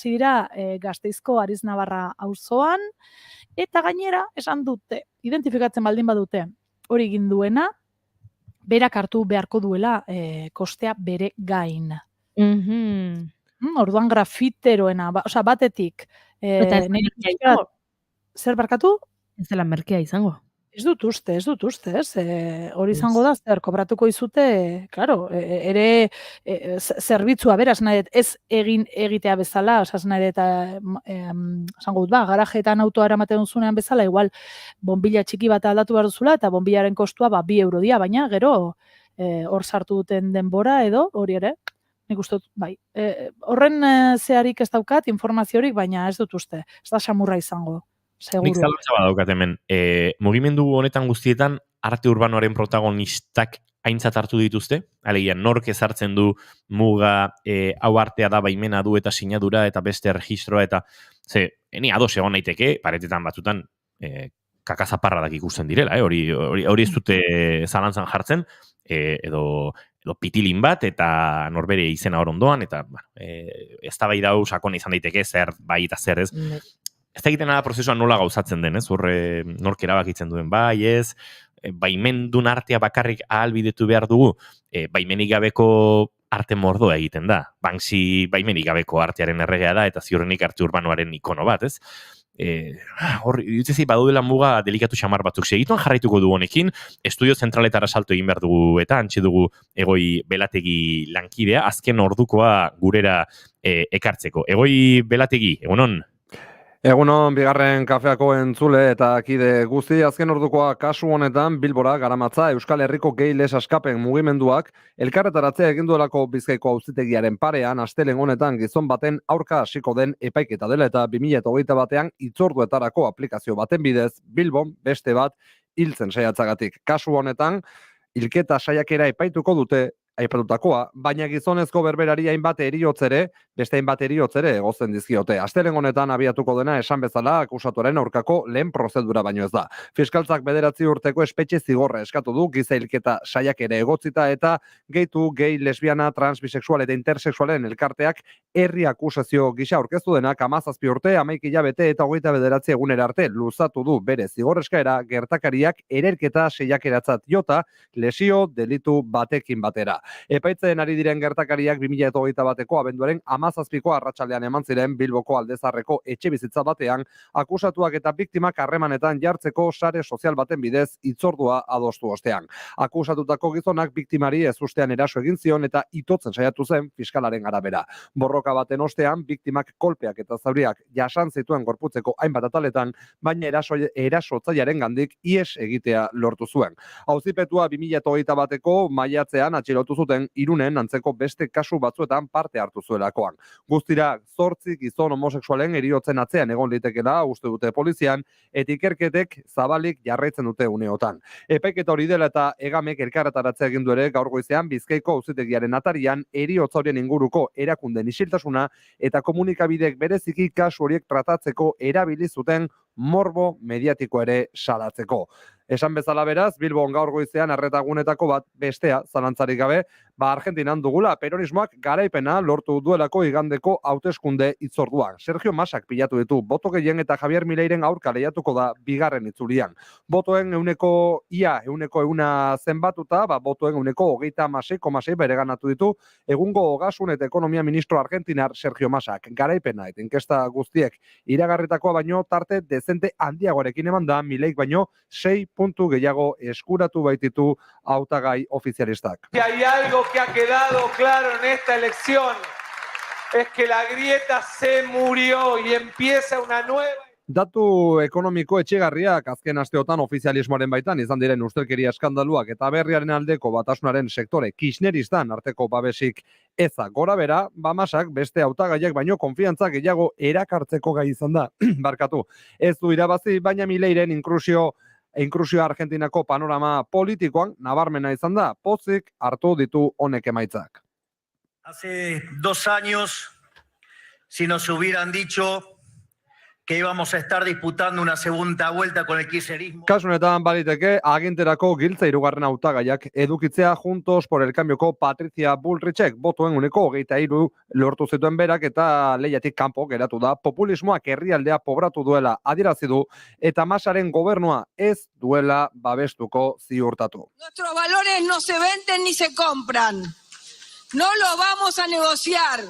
Gasteizko Ariznabarra auzoan, eta gainera esan dute, identifikatzen baldin badute, hori egin duena, berak hartu beharko duela kostea bere gain. Orduan grafiteroena, batetik. Zer barkatu? Ez dela merkea izango. Ez dut uste, ez? Hori izango da, zer, kobratuko izute, klaro, ere zerbitzua beraz, nahi dut, ez egitea bezala, nahi dut, zango dut, garajeetan autoa eramaten duzunean bezala, igual, bombilla txiki bat aldatu behar duzula, eta bombillaren kostua, 2 euro dia, baina, gero, hor sartu duten denbora, edo, hori ere, nik uste dut, bai. Horren zeharik ez daukat, informaziorik, baina ez dut uste, ez da samurra izango. Seguro. Nik zalantza badaukat hemen. Mugimendu honetan guztietan arte urbanoaren protagonistak aintzat hartu dituzte. Alegia, nork ezartzen du muga, hau artea da baimena du eta sinadura eta beste registroa eta ni ados egon naiteke, paretetan batzutan kakazaparradak ikusten direla, hori ez dute zalantzan jartzen, edo pitilin bat eta norbere izena hor ondoan, eta eztabaida hau sakona izan daiteke zer bai eta zer ez. Ez da egiten prozesuan nola gauzatzen den, ez? Horre nork erabakitzen duen, bai ez, baimendun artea bakarrik ahalbidetu behar dugu, baimenik gabeko arte mordoa egiten da. Banksy baimenik gabeko artearen erregea da, eta ziurrenik arte urbanoaren ikono bat, ez? Hor, dituzei badudela muga delikatu xamar batzuk segituan jarraituko du honekin, estudio zentraletara salto egin behar dugu eta antxe dugu Egoi Belategi lankidea, azken ordukoa gurera ekartzeko. Egoi Belategi, egunon? Egunon, bigarren kafeako entzule eta kide guzti, azken ordukoa kasu honetan Bilbora garamatza Euskal Herriko Gay Les Askapen mugimenduak elkarretaratzea egin duelako Bizkaiko auzitegiaren parean astelehen honetan gizon baten aurka hasiko den epaiketa dela eta 2021 batean hitzorduetarako aplikazio baten bidez Bilbon beste bat hiltzen saiatzagatik. Kasu honetan hilketa saiakera epaituko dute aipatutakoa, baina gizonezko berberari hainbat eriotz ere, beste hainbat eriotz ere egozten dizkiote. Astelehen honetan abiatuko dena esan bezala akusatuaren aurkako lehen prozedura baino ez da. Fiskaltzak 9 urteko espetxe zigorra eskatu du giza hilketa saiakera egotzita eta gehitu gay, lesbiana, trans, bisexual eta intersexualen elkarteak herri akusazio gisa aurkeztu denak 17 urte, 11 hilabete eta 29 egunera arte luzatu du bere zigor eskaera gertakariak ererketa saiakeratzat jota lesio delitu batekin batera. Epaitzen ari diren gertakariak 2021 bateko abenduaren 17ko arratsaldean eman ziren Bilboko Aldezarreko etxebizitza batean akusatuak eta biktimak harremanetan jartzeko sare sozial baten bidez hitzordua adostu ostean. Akusatutako gizonak biktimari ezustean eraso egin zion eta itotzen saiatu zen fiskalaren arabera. Borroka baten ostean biktimak kolpeak eta zauriak jasan zituen gorputzeko hainbat ataletan, baina erasotzailearen gandik ihes egitea lortu zuen. Auzipetua 2021 bateko maiatzean atxilotu zuten Irunen antzeko beste kasu batzuetan parte hartu zuelakoan. Guztira 8 gizon homosexualen heriotzen atzean egon litekeela uste dute polizian, eta ikerketek zabalik jarraitzen dute uneotan. Epaiketa hori dela eta egamek elkarretaratzea egin du ere gaur goizean Bizkaiko auzitegiaren atarian heriotza horien inguruko erakunden isiltasuna eta komunikabideek bereziki kasu horiek tratatzeko erabili zuten morbo mediatiko ere salatzeko. Esan bezala beraz, Bilbon gaur goizean arretagunetako bat bestea, zalantzarik gabe, Argentinan dugula peronismoak garaipena lortu duelako igandeko hauteskunde hitzorduan. Sergio Masak pilatu ditu boto gehien eta Javier Mileiren aurka lehiatuko da bigarren itzulian. Botoen ehuneko zenbatuta, botoen 36,6 bereganatu ditu egungo ogasun eta ekonomia ministro argentinar Sergio Masak. Garaipena eta inkesta guztiek iragarritakoa baino tarte dezente handiagoarekin eman da Mileik baino 6 puntu gehiago eskuratu baititu hautagai ofizialistak. Si hay algo que ha quedado claro en esta elección es que la grieta se murió y empieza una nueva. Datu ekonomiko etxegarriak azken asteotan ofizialismoaren baitan izan diren ustelkeria eskandaluak eta berriaren aldeko batasunaren sektore kirchneristan arteko babesik eza gora bera, Masak beste hautagaiak baino konfiantza gehiago erakartzeko gai izan da. Barkatu, ez du irabazi, baina Mileiren inklusio Argentinako panorama politikoan nabarmena izan da, pozik hartu ditu honek emaitzak. Hace 2 años, si nos hubieran dicho que íbamos a estar disputando una segunda vuelta con el kirchnerismo. Kasu honetan baliteke aginterako giltza 3. hautagaiak edukitzea Juntos por el Cambioko Patricia Bullrichek botoen 23 lortu zituen berak eta lehiatik kanpo geratu da. Populismoak herrialdea pobratu duela adierazi du eta Masaren gobernua ez duela babestuko ziurtatu. Nuestros valores no se venden ni se compran. No lo vamos a negociar.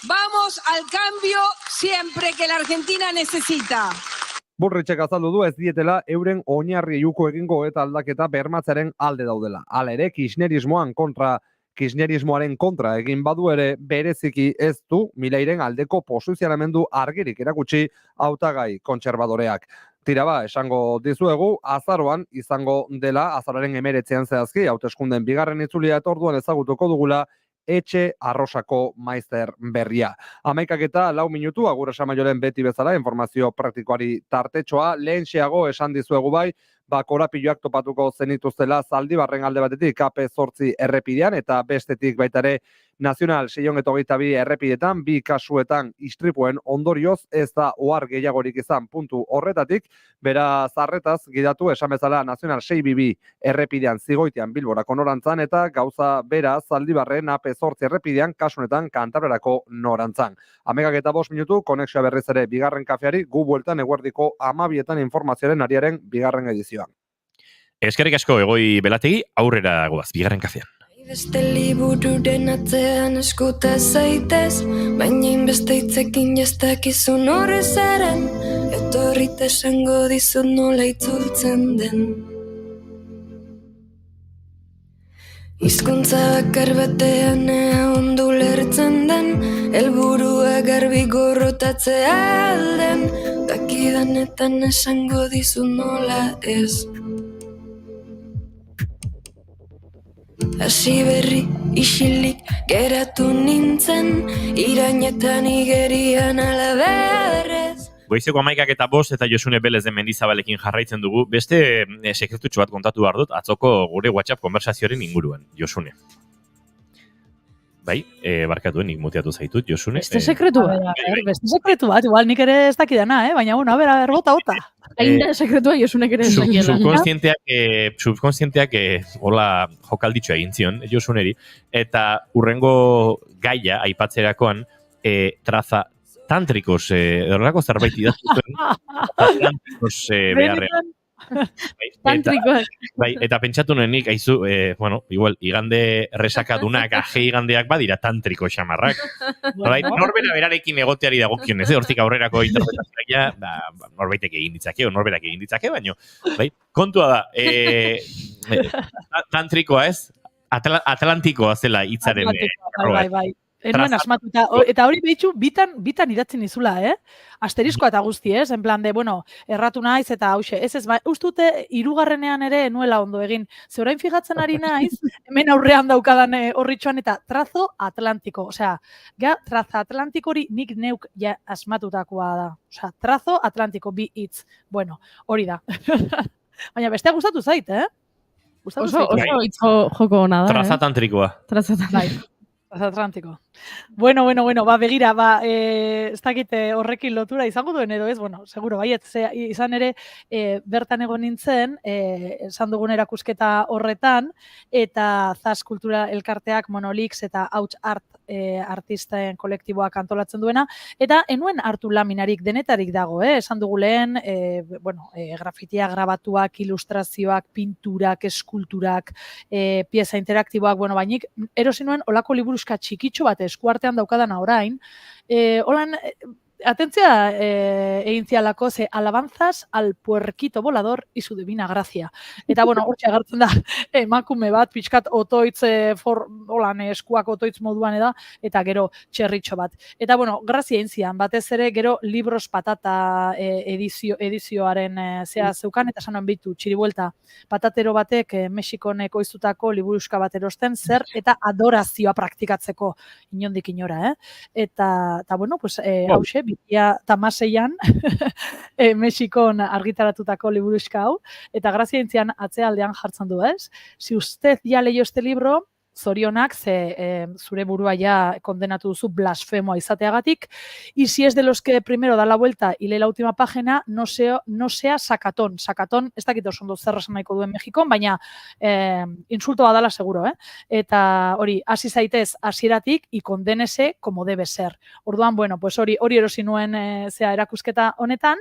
Vamos al cambio siempre que la Argentina necesita. Bullrichek azaldu du ez dietela euren oinarri uko egingo eta aldaketa bermatzaren alde daudela. Hala ere, kirchnerismoaren kontra egin badu ere bereziki ez du Mileiren aldeko posizionamendu argirik erakutsi hautagai kontserbadoreak. Tira esango dizuegu, azaroan izango dela, azaroaren 19 zehazki, hauteskunden bigarren itzulia eta orduan ezagutuko dugula etxe arrosako maizter berria. 11:04 minutu, Agur Samaioren beti bezala, informazio praktikoari tartetxoa, lehenxeago esan dizuegu bai, korapilloak topatuko zenituztela Zaldibarren alde batetik AP8 errepidean eta bestetik baita ere Nazional 622 errepidetan, 2 kasuetan istripuen ondorioz ez da ohar gehiagorik izan puntu horretatik, beraz arretaz gidatu esan bezala Nazional 622 errepidean Zigoitian Bilborako norantzan eta gauza bera Zaldibarren AP8 errepidean kasunetan Kantabriarako norantzan. 11:05 minutu, konexioa berriz ere bigarren kafeari, gu bueltan eguerdiko 12etan informazioaren ariaren bigarren edizioan. Eskerrik asko Egoi Belategi, aurrera goaz, bigarren kafean. Beste libururen atzean eskuta zaitez, baina inbeste hitzekin jastakizun horrezaren, etorrita esango dizut nola itzultzen den. Hizkuntza bakar batean ea ondo lertzen den, helburua garbi gorrota botatze alden, dakidanetan esango dizu nola ez. Hasi berri isilik geratu nintzen, irainetan igerian alaberrez. Goizeko 11:05 eta Josune Belez den Mendizabalekin jarraitzen dugu. Beste sekretutxo bat kontatu behar dut, atzoko gure WhatsApp konversazioaren inguruan, Josune. Bai, barkatu, nik muteatu zaitut, Josune. Beste sekretu bat, igual nik ere ez dakidana, baina, bueno, a ber, bota. Ainda sekretua Josunek ere ez dakiela. Subkonstienteak hola jokalditxo egin zion, Josuneri, eta urrengo gaia aipatzerakoan traza tantrikos, horrelako zerbait idaztuen, tantrikos beharrean. Tantrikoak. Bai, eta pentsatu nuenik, aizu, igual, igande resakadunak, aje igandeak badira tantriko xamarrak. Bai, norbera berarekin egoteari dagokionez, hortik aurrerako interpretazioa, norbaitek egin ditzake, norberak egin ditzake, baino, bai, kontua da, tantrikoa ez, atlantikoa zela hitzaren. Bai. Enuen asmatuta, eta hori behitxu, bitan idatzen izula, Asteriskoa eta guzti, en plan de, erratu naiz, eta hause, ustute, hirugarrenean ere enuela ondo egin. Ze orain fijatzen ari naiz, hemen aurrean daukadan horritxoan, eta trazo atlantiko, osea, traza atlantiko hori nik neuk ja asmatutakoa da. Osea, trazo atlantiko, bi hitz. Bueno, hori da. Baina bestea gustatu zait, Oso hitz joko hona da. Traza tantrikoa. Atlantiko. Bueno, begira, ez dakit horrekin lotura izango duen edo ez, seguro, baiet, izan ere, bertan egon nintzen, esan dugun erakusketa horretan, eta Zas Kultura Elkarteak, Monolix eta Hauts Art artisten kolektiboak antolatzen duena, eta enuen hartu laminarik denetarik dago, esan dugu lehen, grafitia grabatuak, ilustrazioak, pinturak, eskulturak, pieza interaktiboak, bainik, erosi nuen olako liburuska txikitxo bat eskuartean daukadan orain, holan, atentzia egin zialako, ze alabanzas al puerquito volador y su divina gracia. Eta, hortxe agertzen da, emakume bat, pixkat otoitz, holan eskuak otoitz moduan eta gero txerritxo bat. Eta, grazia egin zian, batez ere, gero Libros Patata edizioaren zeukan, eta sanon bitu, txiribuelta, patatero batek Mexikon ekoiztutako liburuska bat erosten, zer, eta adorazioa praktikatzeko inondik inora, Eta, hause, bitia tamaseian Mexikon argitaratutako liburuska hau, eta grazia intzian atzealdean jartzen du, Si usted ya leyó este libro, zorionak, zure burua ja kondenatu duzu blasfemoa izateagatik, y si es de los que primero da la vuelta y lee la última página, no sea sacatón. Sacatón, ez dakit oso ondo zer esan nahiko duen Mexikon, baina insulto badala seguro, Eta hori, hasi zaitez hasieratik y condénese como debe ser. Orduan, hori erosi nuen erakusketa honetan,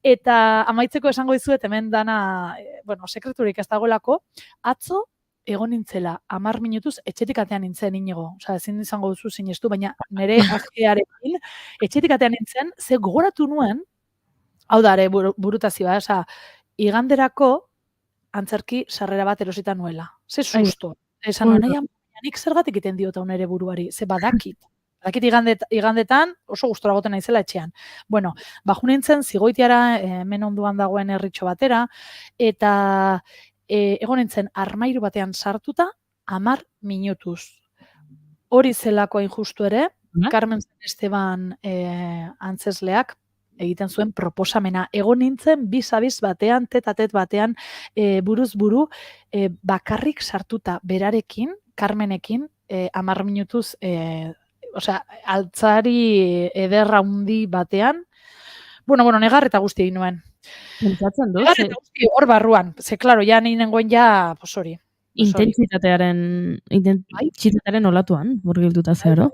eta amaitzeko esango dizuet hemen dana, sekreturik ez dagoelako, atzo egon nintzela 10 minutuz etxetik atean nintzen Inigo. Osea, ezin izango duzu sinestu, baina nire ajearekin etxetik atean nintzen, ze gogoratu nuen, hau da, burutazioa, iganderako antzerki sarrera bat erosita nuela. Ze susto. Esan nuen, nik zergatik iten diota nire buruari, ze badakit. Badakit igandetan oso gustora goten naizela etxean. Baju nintzen zigoitiara, hemen onduan dagoen herritxo batera, eta egon nintzen armairu batean sartuta 10 minutuz. Hori zelako injustu ere, Carmen Esteban antzesleak egiten zuen proposamena. Egon nintzen bis-a-bis batean, tet-a-tet batean, buruz buru, bakarrik sartuta berarekin, Carmenekin, 10 minutuz, altzari ederra hundi batean, negar eta guzti egin nuen. Pentsatzen du. Hor barruan, ze, klaro, ja nahi nengoen ja, hori. Intentsitatearen olatuan, burgilduta zero.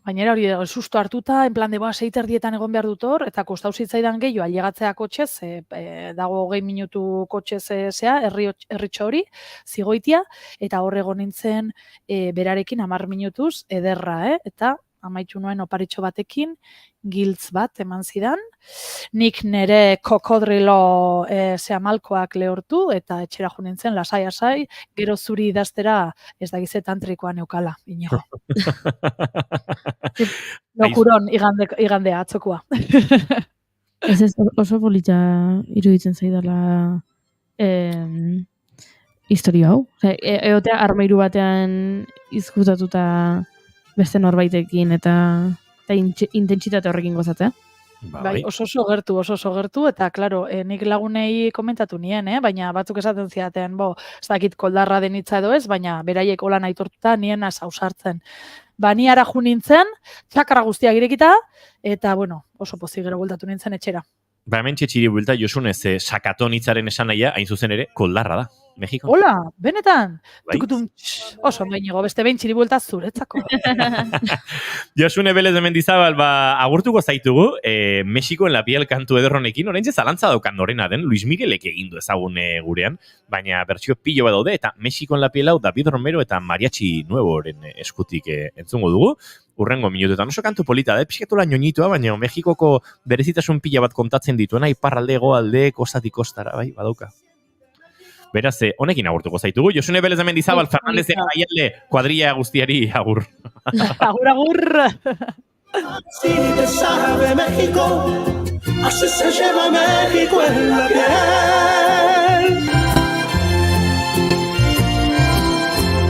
Baina hori susto hartuta, en plan de, 6:30 egon behar dut hor, eta kostau zitzaidan gehiago, ailegatzea kotxez, dago 20 minutu kotxez herritxo hori, zigoitia, eta hor egon nintzen berarekin 10 minutuz ederra, eta amaitu nuen oparitxo batekin, giltz bat eman zidan, nik nire kokodrilo malkoak lehortu, eta etxera jo nintzen lasai-asai, gero zuri idaztera ez dagize tantrikoa neukala, Inigo. Lokuron igandea atzokoa. Ez oso polita iruditzen zaidala historia hau. Eotea armairu batean izkutatuta beste norbaitekin eta intentsitate horrekin gozatzea. Bai, oso gertu, eta, klaro, nik lagunei komentatu nien, baina batzuk esaten ziaten, ez dakit koldarra denitza edo ez, baina beraiek holan aitortuta nien ausartzen. Ni ara ju nintzen, txakarra guztiak irekita, eta, oso pozik gero bueltatu nintzen etxera. Hemen txetxiri buelta, Josunez, sakaton hitzaren esan nahia, hain zuzen ere, koldarra da. Mexiko. Hola, benetan. Tukutum, oso bainigo, beste behin txiri buelta zuretzako. Josune Belez de Mendizabal, agurtuko zaitugu, Mexikoen la piel kantu ederronekin, orain zalantza daukan norena den, Luis Miguelek egindu ezagun gurean, baina bertsio pilo bat daude, eta Mexikoen la piel hau David Romero eta Mariachi Nuevoren eskutik entzungo dugu, urrengo minutuetan. Oso kantu polita da, pixkatola ñoñitua, baina Mexikoko berezitasun pila bat kontatzen dituena, iparralde, goalde, kostatik kostara, bai, badauka. Beraz, honekin agurtuko zaitugu. Josune Belez de Mendizabal, Fernández de Gaialde, kuadrilla guztiari agur. Agur. Así te sabe México, así se lleva México en la piel.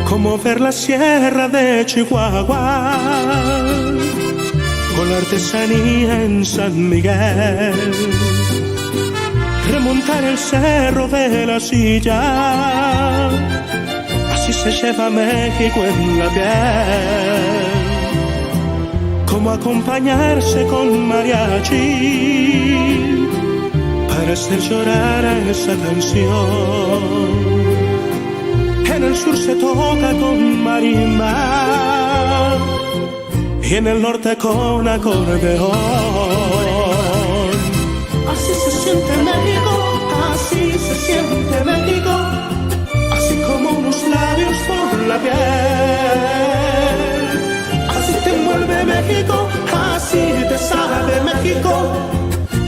Como ver la sierra de Chihuahua, con la artesanía en San Miguel. Remontar el cerro de la Silla, así se lleva México en la piel. Como acompañarse con mariachi para hacer llorar a esa canción. En el sur se toca con marimba y en el norte con acordeón. Así se siente México, así se siente México, así como unos labios por la piel. Así te envuelve México, así te sabe México,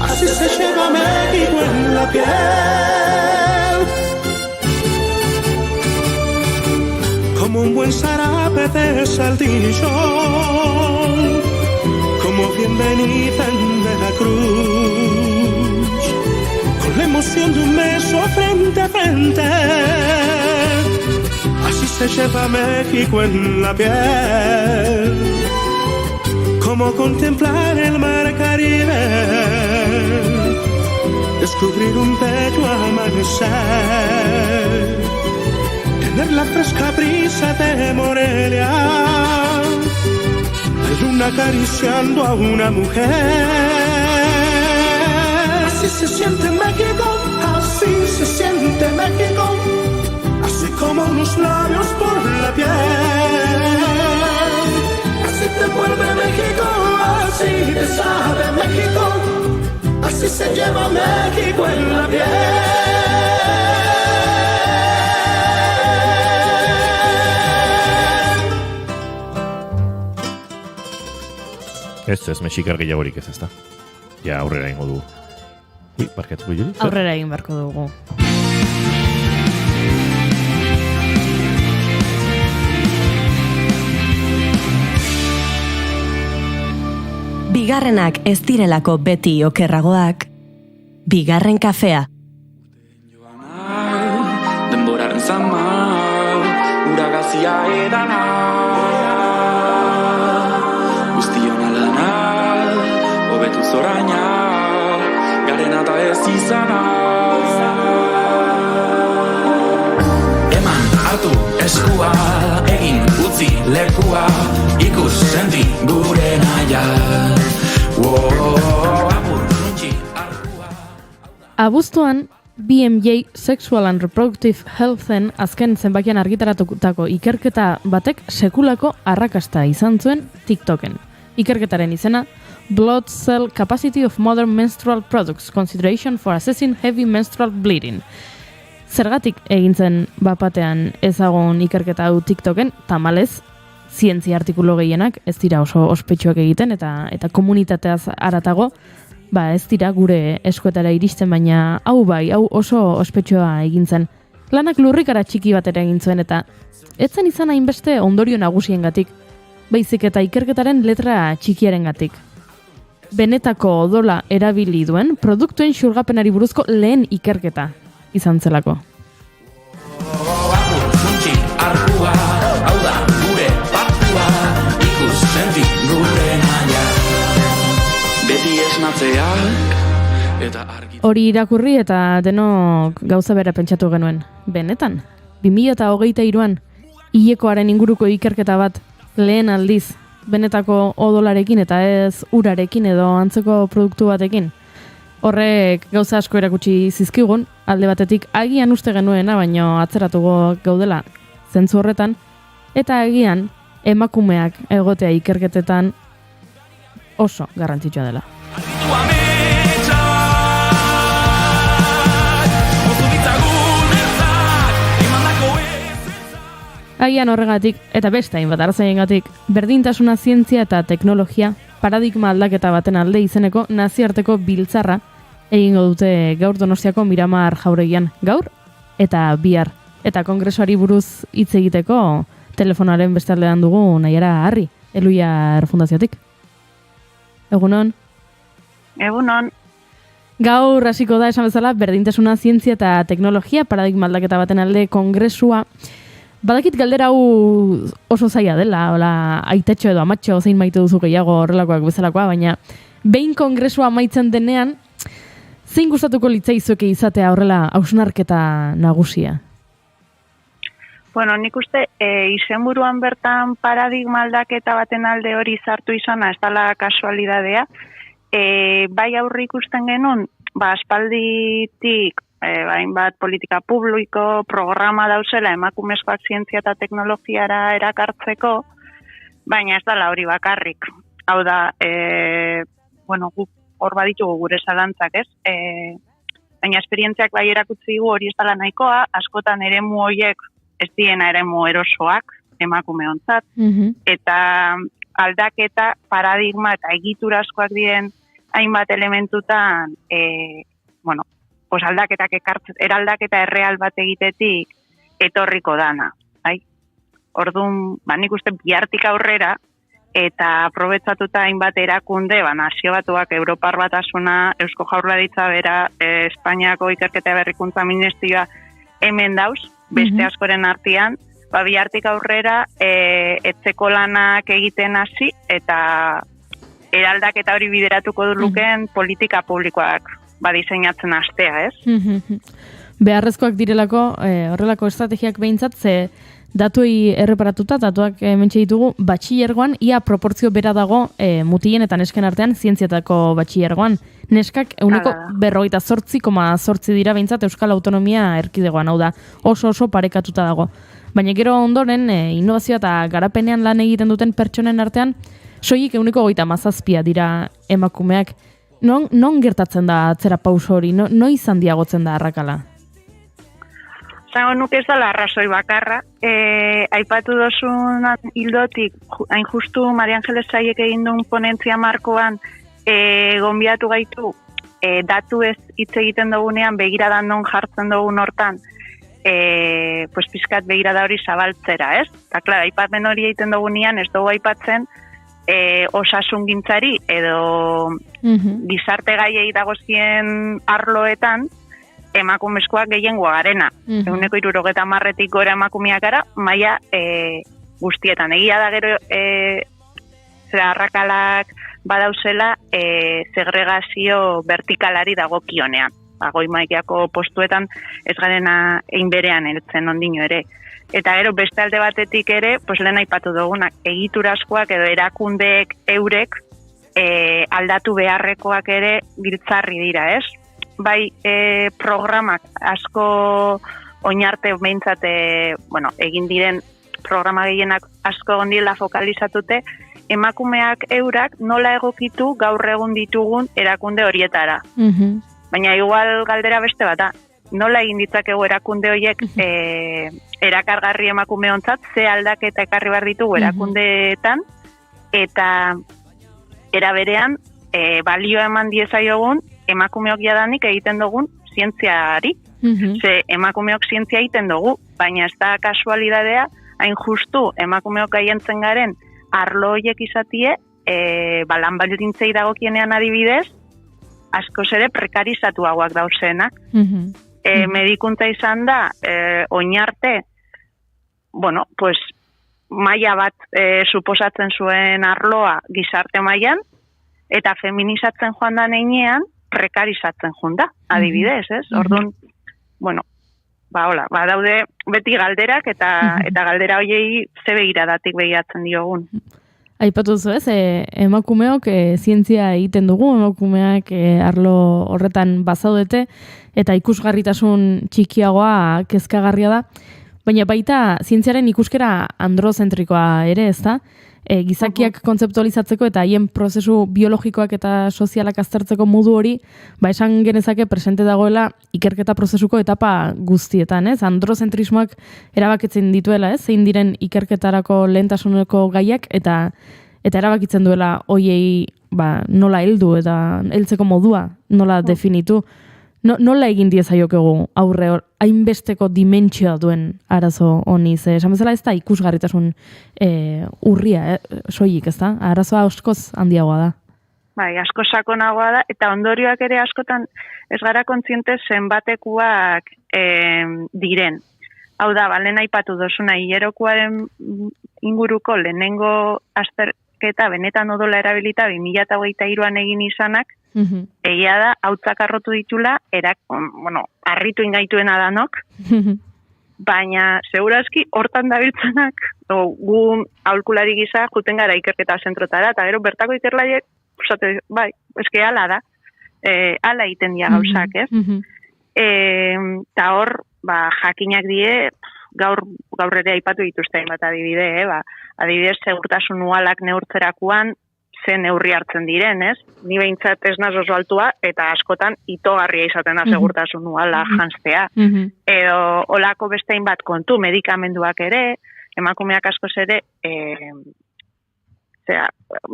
así se lleva México en la piel. Como un buen zarape de Saltillo, como bienvenida en Veracruz, con la emoción de un beso frente a frente. Así se lleva México en la piel. Como contemplar el mar Caribe, descubrir un bello amanecer, tener la fresca brisa de Morelia, la luna acariciando a una mujer. Así se siente México, así se siente México, así como unos labios por la piel. Así te envuelve México, así te sabe México, así se lleva México en la piel. Ez mexikar gehiagorik ez da. Ja, aurrera egingo dugu. Ui, barkatuko Juli? Aurrera egin beharko dugu. Bigarrenak ez direlako beti okerragoak, bigarren kafea. Denboraren zama, uragazia edana, guztion alana, hobetu zoraina, garena eta ez izana. Eman, hartu, eskua, egin, utzi, lekua, ikus, senti, gure naia. Abuztuan, BMJ Sexual and Reproductive Healthen azken zenbakian argitaratutako ikerketa batek sekulako arrakasta izan zuen TikToken. Ikerketaren izena, Blood Cell Capacity of Modern Menstrual Products, Consideration for Assessing Heavy Menstrual Bleeding. Zergatik egintzen bapatean ezagun ikerketa hau TikToken, tamalez, zientzia artikulu gehienak ez dira oso ospetsuak egiten eta komunitateaz haratago, ez dira gure eskuetara iristen, baina hau oso ospetsua egin zen. Lanak lurrikara txiki batera egin zuen eta etzen izan hainbeste ondorio nagusiengatik. baizik eta ikerketaren letra txikiarengatik. Benetako odola erabili duen produktuen xurgapenari buruzko lehen ikerketa izan zelako. Zuntzi arkua, hau da gure partua, ikus senti gure naia. Beti esnatzeak eta argi. Hori irakurri eta denok gauza bera pentsatu genuen. Benetan, 2023an hilekoaren inguruko ikerketa bat lehen aldiz benetako odolarekin eta ez urarekin edo antzeko produktu batekin. Horrek gauza asko erakutsi zizkigun, alde batetik agian uste genuena, baino atzeratuko gaudela zentzu horretan, eta agian emakumeak egotea ikerketetan oso garrantzitsua dela. Agian horregatik, eta beste hainbat arrazoiengatik, berdintasuna zientzia eta teknologia paradigma aldaketa baten alde izeneko nazioarteko biltzarra egingo dute gaur Donostiako Miramar jauregian, gaur eta bihar. Eta kongresuari buruz hitz egiteko telefonaren beste aldean dugu Naiara Harri, Eluiar Fundaziotik. Egunon? Egunon. Gaur hasiko da esan bezala berdintasuna zientzia eta teknologia paradigma aldaketa baten alde kongresua. Badakit galdera hau oso zaila dela, hola, aitetxo edo amatxo zein maite duzu gehiago horrelakoak bezalakoa, baina behin kongresua amaitzen denean, zein gustatuko litzaizuke izatea horrela hausnarketa nagusia? Bueno, nik uste izenburuan bertan paradigma aldaketa baten alde hori sartu izana, ez dela kasualidadea, bai aurre ikusten genuen, aspalditik hainbat politika publiko, programa dauzela emakumezkoak zientzia eta teknologiara erakartzeko, baina ez dela hori bakarrik. Hau da, guk hor baditugu gure zalantzak, ez? Baina esperientziak bai erakutsi dugu hori ez dela nahikoa, askotan eremu horiek ez diena eremu erosoak emakumeontzat, eta aldaketa, paradigma eta egiturazkoak diren hainbat elementutan, aldaketak eraldaketa erreal bat egitetik etorriko dana. Orduan, nik uste bihartik aurrera eta aprobetxatuta hainbat erakunde, nazio batuak, Europar Batasuna, Eusko Jaurlaritza bera, Espainiako Ikerketa Berrikuntza Ministerioa hemen dauz, beste askoren artean, bihartik aurrera etzeko lanak egiten hasi eta eraldaketa hori bideratuko lukeen politika publikoak diseinatzen astea, ez? Beharrezkoak direlako, horrelako estrategiak behintzat, ze datuei erreparatuta, datuak mentxe ditugu, batxillergoan, ia proportzio bera dago mutilen eta nesken artean zientziatako batxillergoan. Neskak euneko 48,8 dira behintzat Euskal Autonomia Erkidegoan, hau da, oso parekatuta dago. Baina gero ondoren, innovazioa eta garapenean lan egiten duten pertsonen artean, soilik euneko 37 dira emakumeak. Non gertatzen da atzera pauso hori? No izan diagotzen da arrakala? Zango nuke ez dela arrazoi bakarra. Aipatu dozun hildotik, hain justu Maria Angeles Zaiek egin duen ponentzia markoan gonbiatu gaitu datu ez hitz egiten dugunean begiradan non jartzen dugun hortan pizkat begirada hori zabaltzera, ez? Eta, klar, aipatzen hori egiten dugunean ez dugu aipatzen osasungintzari edo gizarte gaiei dagozien arloetan emakumezkoak gehiengoa garena. Eguneko 70 gora emakumeak gara, maila guztietan. Egia da gero arrakalak badauzela segregazio vertikalari dagokionean. Goi maileako postuetan ez garena egin berean ertzen ondino ere. Eta gero beste alde batetik ere, lehen aipatu dugunak, egiturazkoak edo erakundeek eurek aldatu beharrekoak ere giltzarri dira, ez? Bai, programak asko oinarte behintzat, egin diren programa gehienak asko gondila fokalizatute, emakumeak eurak nola egokitu gaur egun ditugun erakunde horietara. Baina igual galdera beste bat da. Nola egin ditzakegu erakunde horiek erakargarri emakumeontzat, ze aldaketa ekarri behar ditugu erakundeetan, eta era berean balioa eman diezaiogun emakumeok jadanik egiten dugun zientziari. Ze emakumeok zientzia egiten dugu, baina ez da kasualidadea, hain justu emakumeok gaientzen garen arlo horiek izatie, lan baldintzei dagokienean adibidez, askoz ere prekarizatuagoak dauzenak. Medikuntza izan da, oinarte, bueno, pues, maila bat suposatzen zuen arloa gizarte mailan, eta feminizatzen joan da neinean, prekarizatzen joan da, adibidez, ez? Orduan, bueno, hola, daude beti galderak eta galdera hoiei ze begiradatik begiratzen diogun. Aipatu zu ez, emakumeok zientzia egiten dugu, emakumeak arlo horretan bazaudete, eta ikusgarritasun txikiagoa kezkagarria da, baina baita zientziaren ikuskera androzentrikoa ere, ez da? Gizakiak kontzeptualizatzeko eta haien prozesu biologikoak eta sozialak aztertzeko modu hori, esan genezake presente dagoela ikerketa prozesuko etapa guztietan, ez? Androzentrismoak erabakitzen dituela, ez? Zein diren ikerketarako lehentasuneko gaiak eta erabakitzen duela hoiei nola heldu eta heltzeko modua, nola definitu. Nola egin diezaiokegu aurre hainbesteko dimentsioa duen arazo honi, esan bezala ez da ikusgarritasun urria, soilik, ez da? Arazoa askoz handiagoa da. Bai, asko sakonagoa da, eta ondorioak ere askotan ez gara kontziente zenbatekuak diren. Hau da, lehen aipatu dozuna, hilerokuaren inguruko lehenengo azterketa benetan odola erabilita 2023an egin izanak, egia da, hautzak arrotu ditula, harritu ingaituena danok, baina segurazki hortan dabiltzenak, gu aholkulari gisa juten gara ikerketa zentrotara, eta gero bertako ikerlaiek, bai, eske ala da, ala egiten dia gauzak, ez? Eta hor, jakinak die, gaur ere aipatu dituzte bat adibide, adibidez, segurtasun uhalak neurtzerakuan, ze neurri hartzen diren, ez? Ni behintzat ez naz oso altua, eta askotan itogarria izaten da segurtasun uhala janztea. Edo olako bestein bat kontu, medikamenduak ere, emakumeak askoz ere,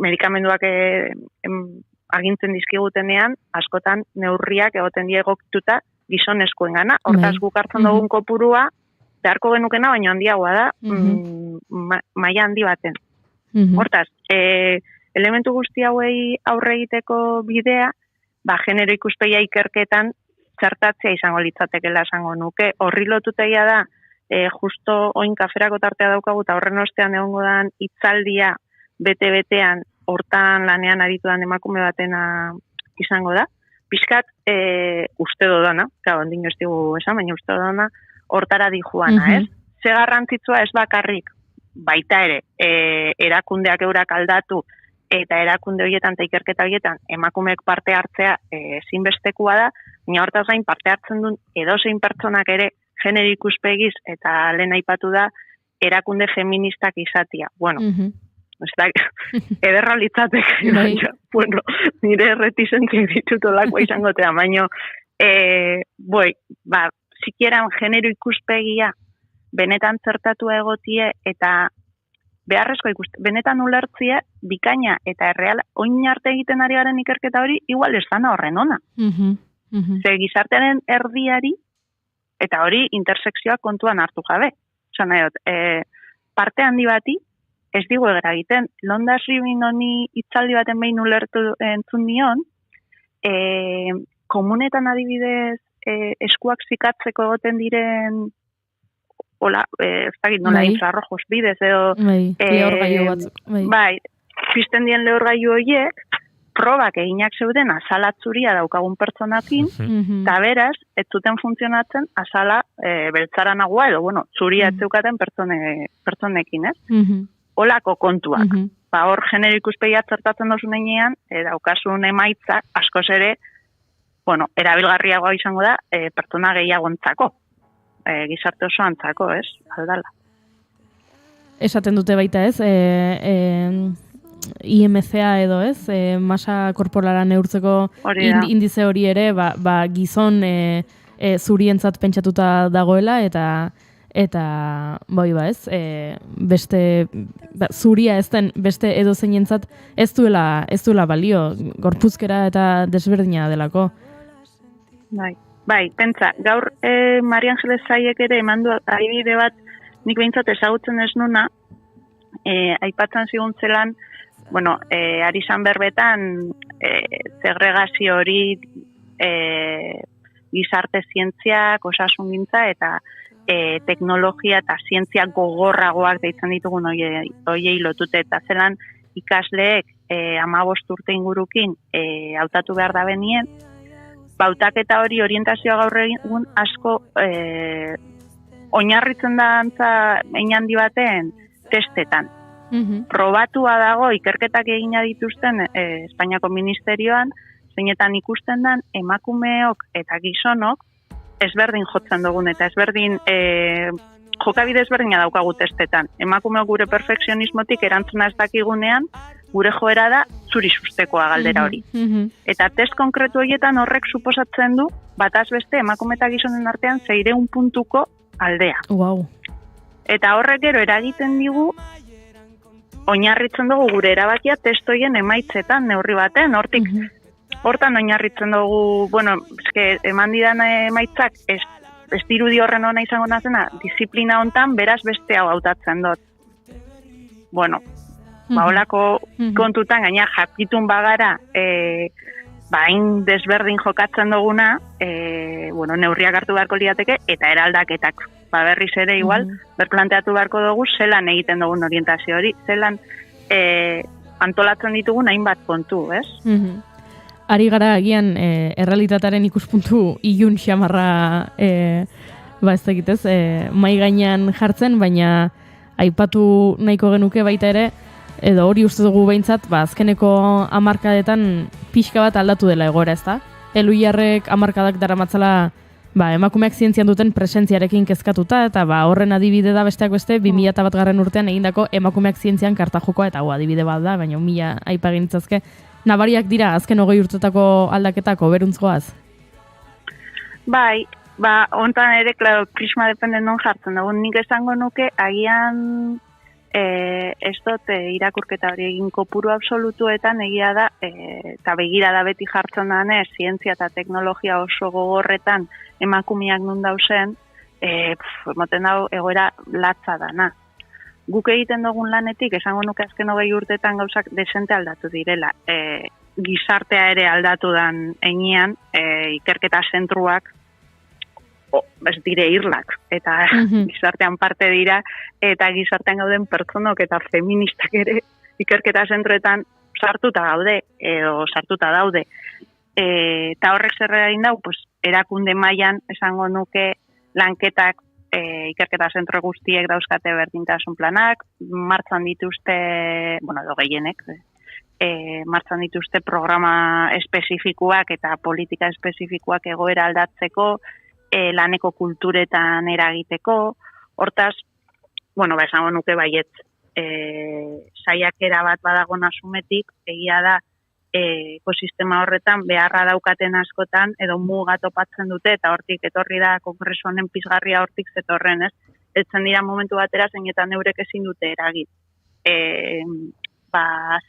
medikamenduak agintzen dizkigutenean, askotan neurriak egoten die egokituta gizonezkoen gana. Hortaz guk hartzen dugun kopurua, beharko genukena, baina handiagoa da, maila handi baten. Hortaz, elementu guzti hauei aurre egiteko bidea, genero ikuspegia ikerketan txertatzea izango litzatekela esango nuke. Horri lotutegia da, justo oin kaferako tartea daukagu, eta horren ostean egongo dan hitzaldia bete-betean hortan lanean aritudan emakume batena izango da. Piskat, uste dodana, ondino ez digu esan, baina uste dodana, hortara di joana, ez? Ze garrantzitsua ez bakarrik, baita ere, erakundeak eurak aldatu, eta erakunde horietan eta ikerketa horietan emakumeek parte hartzea ezinbestekoa da, baina hortaz gain parte hartzen duen edozein pertsonak ere genero ikuspegiz eta lehen aipatu da erakunde feministak izatia. Bueno, ederra litzatek, bueno, nire erretizentziak ditut olakoa izangotea, baina zikieran genero ikuspegia benetan zertatu egotie eta beharrezko benetan ulertzia, bikaina eta erreal, oin arte egiten ari garen ikerketa hori, igual ez dana horren ona. Ze gizartearen erdiari, eta hori intersekzioa kontuan hartu jabe. Zan nahi dut, parte handi bati, ez digu egiten. Londas Ribin honi hitzaldi baten behin ulertu entzun nion, komunetan adibidez eskuak zikatzeko egoten diren hola, ez dakit nola infrarrojos bidez, edo... lehorgailu batzuk. Bai, pizten dien lehorgailu horiek, probak eginak zeuden azalatzuria daukagun pertsonakin, eta beraz, ez zuten funtzionatzen azala beltzara nagoa, edo, bueno, zuria ez zeukaten pertsonekin, ez? Olako kontuak. Hor, genero ikuspegia zertatzen dozu nenean, daukasun emaitza, askoz ere, bueno, erabilgarriagoa izango da, pertsona gehiagontzako. Gizarte oso antzako, ez? Aldala. Esaten dute baita, ez? IMCA edo, ez? Masa korporala neurtzeko indize hori ere, gizon zurientzat pentsatuta dagoela, eta ez? Beste zuria ez den beste edozeinentzat ez duela balio, gorpuzkera eta desberdina delako. Bai, pentsa, gaur Maria Angeles Zaiek ere emandu adibide bat nik behintzat ezagutzen ez nuna, aipatzen zigun zelan, bueno, ari izan berbetan, segregazio hori gizarte zientziak, osasungintza eta teknologia eta zientzia gogorragoak deitzen ditugun hoiei lotute eta zelan ikasleek 15 urte ingurukin hautatu behar da benien, hautaketa hori orientazioa gaur egun asko oinarritzen da antza handi baten testetan. Probatua dago ikerketak egina dituzten Espainiako ministerioan, zeinetan ikusten den emakumeok eta gizonok ezberdin jotzen dugun eta ezberdin jokabide ezberdina daukagu testetan. Emakumeok gure perfekzionismotik erantzuna ez dakigunean, gure joera da zuri sustekoa galdera hori. Eta test konkretu horietan horrek suposatzen du, bataz beste emakume eta gizonen artean 600 puntuko aldea. Wow. Eta horrek gero eragiten digu, oinarritzen dugu gure erabakia testoien emaitzetan neurri baten, hortan oinarritzen dugu, bueno, eman didan emaitzak ez dirudi horren ona izango nazena, disiplina hontan beraz beste hau hautatzen dut. Bueno, holako kontutan gaina jakitun bagara, hain desberdin jokatzen duguna, bueno, neurriak hartu beharko lirateke eta eraldaketak. Berriz ere igual, berplanteatu beharko dugu zelan egiten dugun orientazio hori, zelan antolatzen ditugun hainbat kontu, ez? Ari gara agian errealitatearen ikuspuntu ilun xamarra ez dakitez, mai gainean jartzen, baina aipatu nahiko genuke baita ere, edo hori uste dugu behintzat, azkeneko hamarkadetan pixka bat aldatu dela egoera, ezta? Eluiarrek hamarkadak daramatzala emakumeak zientzian duten presentziarekin kezkatuta, eta horren adibide da besteak beste, 2001 urtean egindako emakumeak zientzian kartajokoa, eta adibide bat da, baina 1000 aipagin itzazke. Nabariak dira, azken 20 urtetako aldaketako, beruntzgoaz? Bai, hontan ere, prisma dependen non jartzen dugu. Nik esango nuke, agian ez dut irakurketa hori egin kopuru absolutuetan egia da, eta begira da beti jartzen da, zientzia eta teknologia oso gogorretan emakumeak nun dauzen, moten dau egoera latza dana. Guk egiten dugun lanetik, esango nuke azken 20 urtetan gauzak desente aldatu direla. Gizartea ere aldatu dan enean, ikerketa zentruak ez dire irlak, eta gizartean parte dira, eta gizartean gauden pertsonok eta feministak ere ikerketa zentruetan sartuta gaude, edo sartuta daude. Eta horrek zerrera dau, erakunde mailan esango nuke lanketak ikerketa zentro guztiek dauzkate berdintasun planak, martxan dituzte, edo gehienek, martxan dituzte programa espezifikuak eta politika espezifikuak egoera aldatzeko, laneko kulturetan eragiteko, hortaz, esango nuke baiet, saiakera bat badago nasumetik, egia da, ekosistema horretan beharra daukaten askotan edo muga topatzen dute eta hortik etorri da kongresu honen pizgarria hortik zetorren, ez? Etzen dira momentu batera zeinetan eurek ezin dute eragin.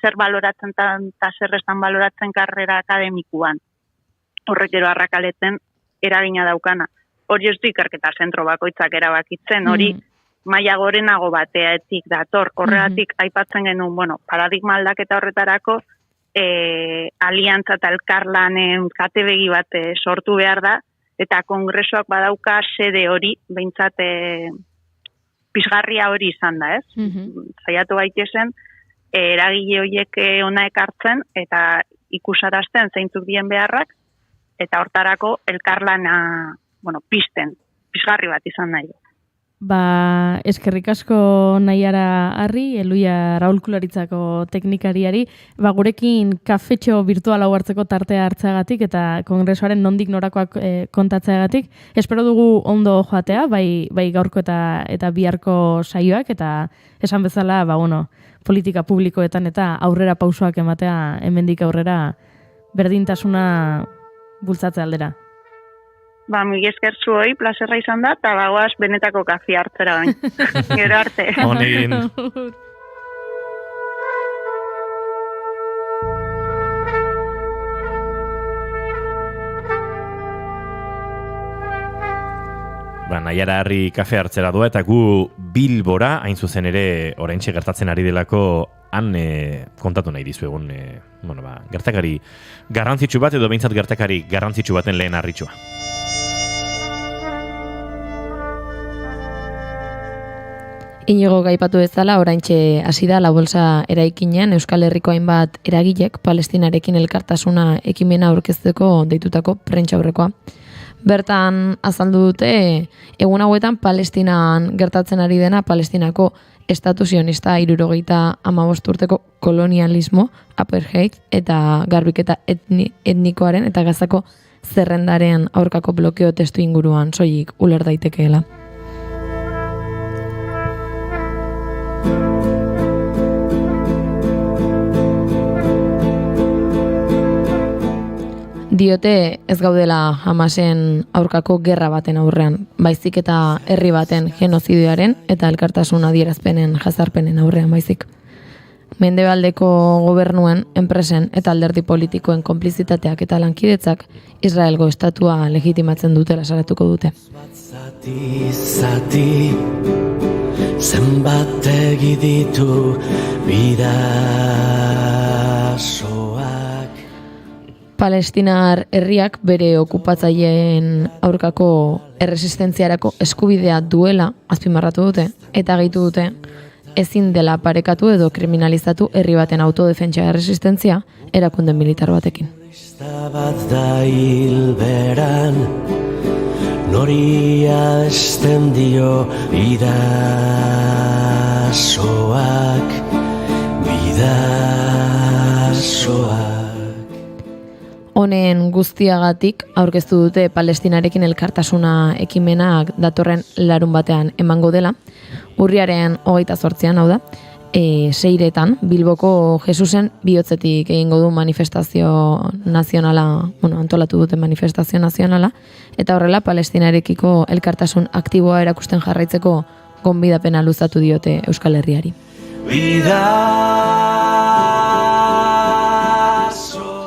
Zer baloratzen eta zer estan baloratzen karrera akademikuan. Horrek ero arrakaletzen eragina daukana. Hori ez du ikerketa zentro bakoitzak erabakitzen, hori maila gorenago bateatik dator. Horregatik aipatzen genuen, paradigma aldaketa horretarako aliantza eta elkarlanen katebegi bat sortu behar da, eta kongresuak badauka sede hori, behintzat pizgarria hori izan da, ez? Zaiatu gaitezen, eragile horiek ona ekartzen, eta ikusarazten zeintzuk dien beharrak, eta hortarako elkarlana, pizten, pizgarri bat izan nahi. Eskerrik asko Naiara Arri, Eluia Raulkularitzako teknikariari, gurekin kafetxo virtual hau hartzeko tartea hartzeagatik eta kongresuaren nondik norakoak kontatzeagatik. Espero dugu ondo joatea, bai gaurko eta biharko saioak, eta esan bezala, politika publikoetan eta aurrera pausoak ematea hemendik aurrera berdintasuna bultzatze aldera. Mila esker zuoi, plazerra izan da, eta bagoaz benetako kafi hartzera bain. Gero arte. Honin. Naiara Herri kafe hartzera doa, eta gu Bilbora, hain zuzen ere, oraintxe gertatzen ari delako, han kontatu nahi dizuegun, gertakari garrantzitsu bat, edo behintzat gertakari garrantzitsu baten lehen harritxua. Inigo gaipatu bezala, oraintxe hasi da La Bolsa eraikinean Euskal Herriko hainbat eragilek Palestinarekin elkartasuna ekimena aurkezteko deitutako prentsaurrekoa. Bertan azaldu dute, egun hauetan Palestinan gertatzen ari dena Palestinako estatu sionista 75 urteko kolonialismo, apartheid eta garbiketa etnikoaren eta Gazako zerrendaren aurkako blokeo testu inguruan soilik uler daitekeela. Diote ez gaudela Hamasen aurkako gerra baten aurrean, baizik eta herri baten genozidioaren eta elkartasun adierazpenen jazarpenen aurrean baizik. Mendebaldeko gobernuen, enpresen eta alderdi politikoen konplizitateak eta lankidetzak Israelgo estatua legitimatzen dutela salatuko dute. Zati, zenbat ditu bidasoak. Palestinar herriak bere okupatzaileen aurkako erresistentziarako eskubidea duela azpimarratu dute eta gehitu dute ezin dela parekatu edo kriminalizatu herri baten autodefentsa erresistentzia erakunde militar batekin. Bat da hilberan, noria esten dio bidasoak. Honen guztiagatik aurkeztu dute Palestinarekin elkartasuna ekimenak datorren larun batean emango dela. Urriaren 28an, hau da, Seiretan, Bilboko Jesusen bihotzetik egingo du manifestazio nazionala, antolatu dute manifestazio nazionala, eta horrela Palestinarekiko elkartasun aktiboa erakusten jarraitzeko gonbidapena luzatu diote Euskal Herriari.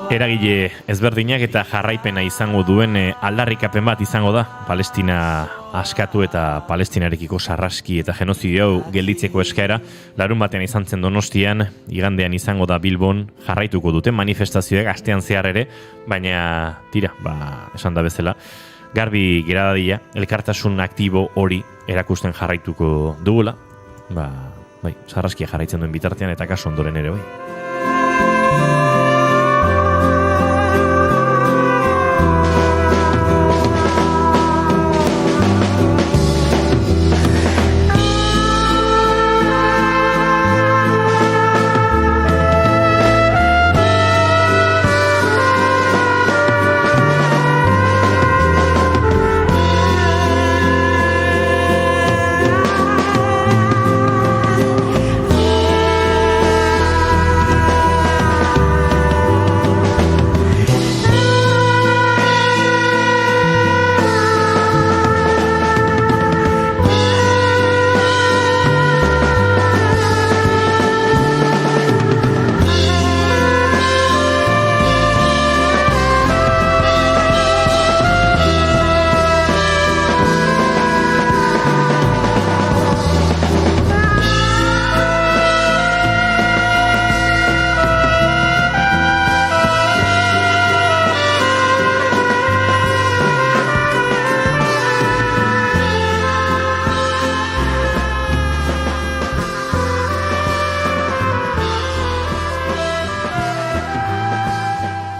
Eragile ezberdinak eta jarraipena izango duen aldarrikapen bat izango da Palestina askatu eta Palestinarekiko sarraski eta genozidio hau gelditzeko eskaera. Larun batean izan zen Donostian, igandean izango da Bilbon, jarraituko dute manifestazioek astean zehar ere, baina tira, esan da bezala, garbi gera dadila, elkartasun aktibo hori erakusten jarraituko dugula, sarraskia jarraitzen duen bitartean eta kasu ondoren ere bai.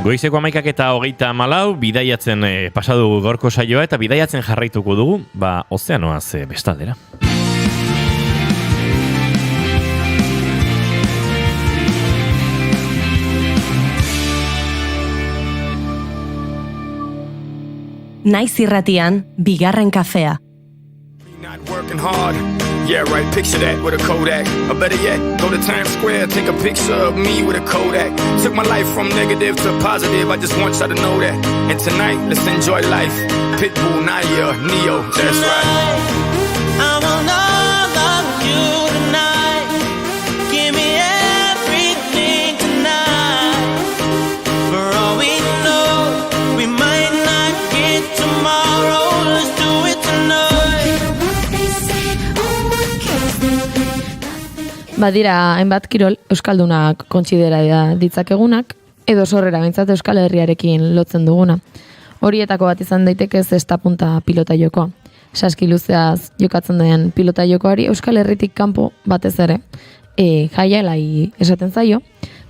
Goizeko 11:24, bidaiatzen pasadu gorko saioa eta bidaiatzen jarraituko dugu, ozeanoaz bestaldera. Naiz irratian, bigarren kafea. Working hard, yeah right, picture that with a Kodak. Or better yet, go to Times Square, take a picture of me with a Kodak. Took my life from negative to positive, I just want y'all to know that. And tonight, let's enjoy life. Pitbull, Naya, Neo, that's right. I want all of you tonight. Give me everything tonight. For all we know, we might not get tomorrow. Let's do it tonight. Badira hainbat kirol euskaldunak kontsidera ditzakegunak, edo sorrera behintzat Euskal Herriarekin lotzen duguna. Horietako bat izan daiteke zesta punta pilota jokoa. Saski luzeaz jokatzen den pilota jokoari Euskal Herritik kanpo batez ere jaialai esaten zaio,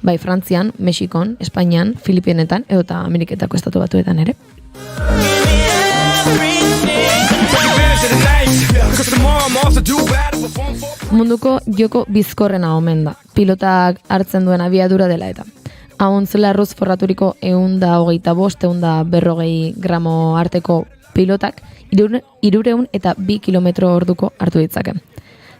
bai Frantzian, Mexikon, Espainian, Filipinetan edota Ameriketako estatu batuetan ere. Munduko joko bizkorrena omen da, pilotak hartzen duen abiadura dela eta. Ahontzela arruz forraturiko 125-140 gramo arteko pilotak 300 eta 2 kilometro orduko hartu ditzake.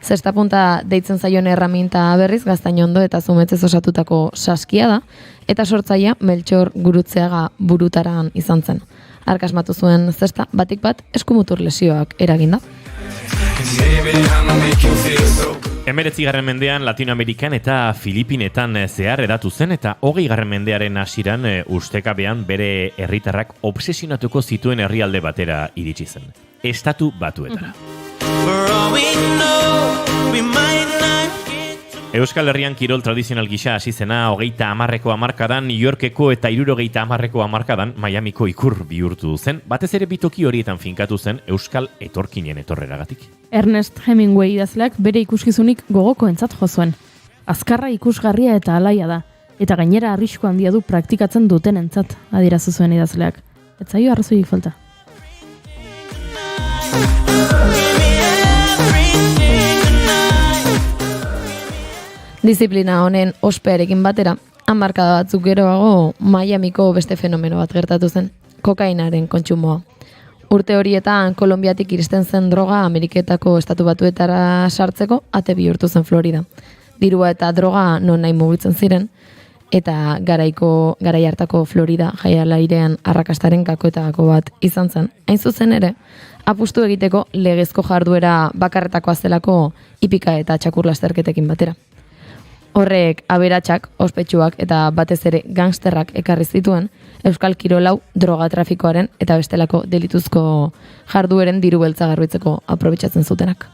Zesta punta deitzen zaion erraminta berriz gaztainondo eta zumetzez osatutako saskia da, eta sortzaia Meltxor Gurutzeaga Burutaran izan zen. Arkasmatu zuen zesta batik bat eskumutur lesioak eraginda. 19. mendean Latinoamerikan eta Filipinetan zehar edatu zen eta 20. mendearen hasieran ustekabean bere herritarrak obsesionatuko zituen herrialde batera iritsi zen. Estatu Batuetara. Euskal Herrian kirol tradizional gisa hasi zena 30ko hamarkadan New Yorkeko eta 70ko hamarkadan Miamiko ikur bihurtu zen, batez ere bitoki horietan finkatu zen Euskal etorkinen etorreragatik. Ernest Hemingway idazleak bere ikuskizunik gogokoentzat jo zuen. Azkarra ikusgarria eta alaia da, eta gainera arrisku handia du praktikatzen dutenentzat, adierazu zuen idazleak. Ez zaio arrazoirik falta. Disiplina honen ospearekin batera, hamarkada batzuk geroago Miamiko beste fenomeno bat gertatu zen, kokainaren kontsumoa. Urte horietan Kolonbiatik iristen zen droga Ameriketako estatu batuetara sartzeko ate bihurtu zen Florida. Dirua eta droga non nahi mugitzen ziren, eta garai hartako Florida jaialairean arrakastaren gakoetako bat izan zen. Hain zuzen ere, apustu egiteko legezko jarduera bakarretakoa zelako hipika eta txakur lasterketekin batera. Horrek aberatsak, ospetsuak eta batez ere gangsterrak ekarri zituen Euskal Kirolau droga trafikoaren eta bestelako delituzko jardueren diru beltza garbitzeko aprobetxatzen zutenak.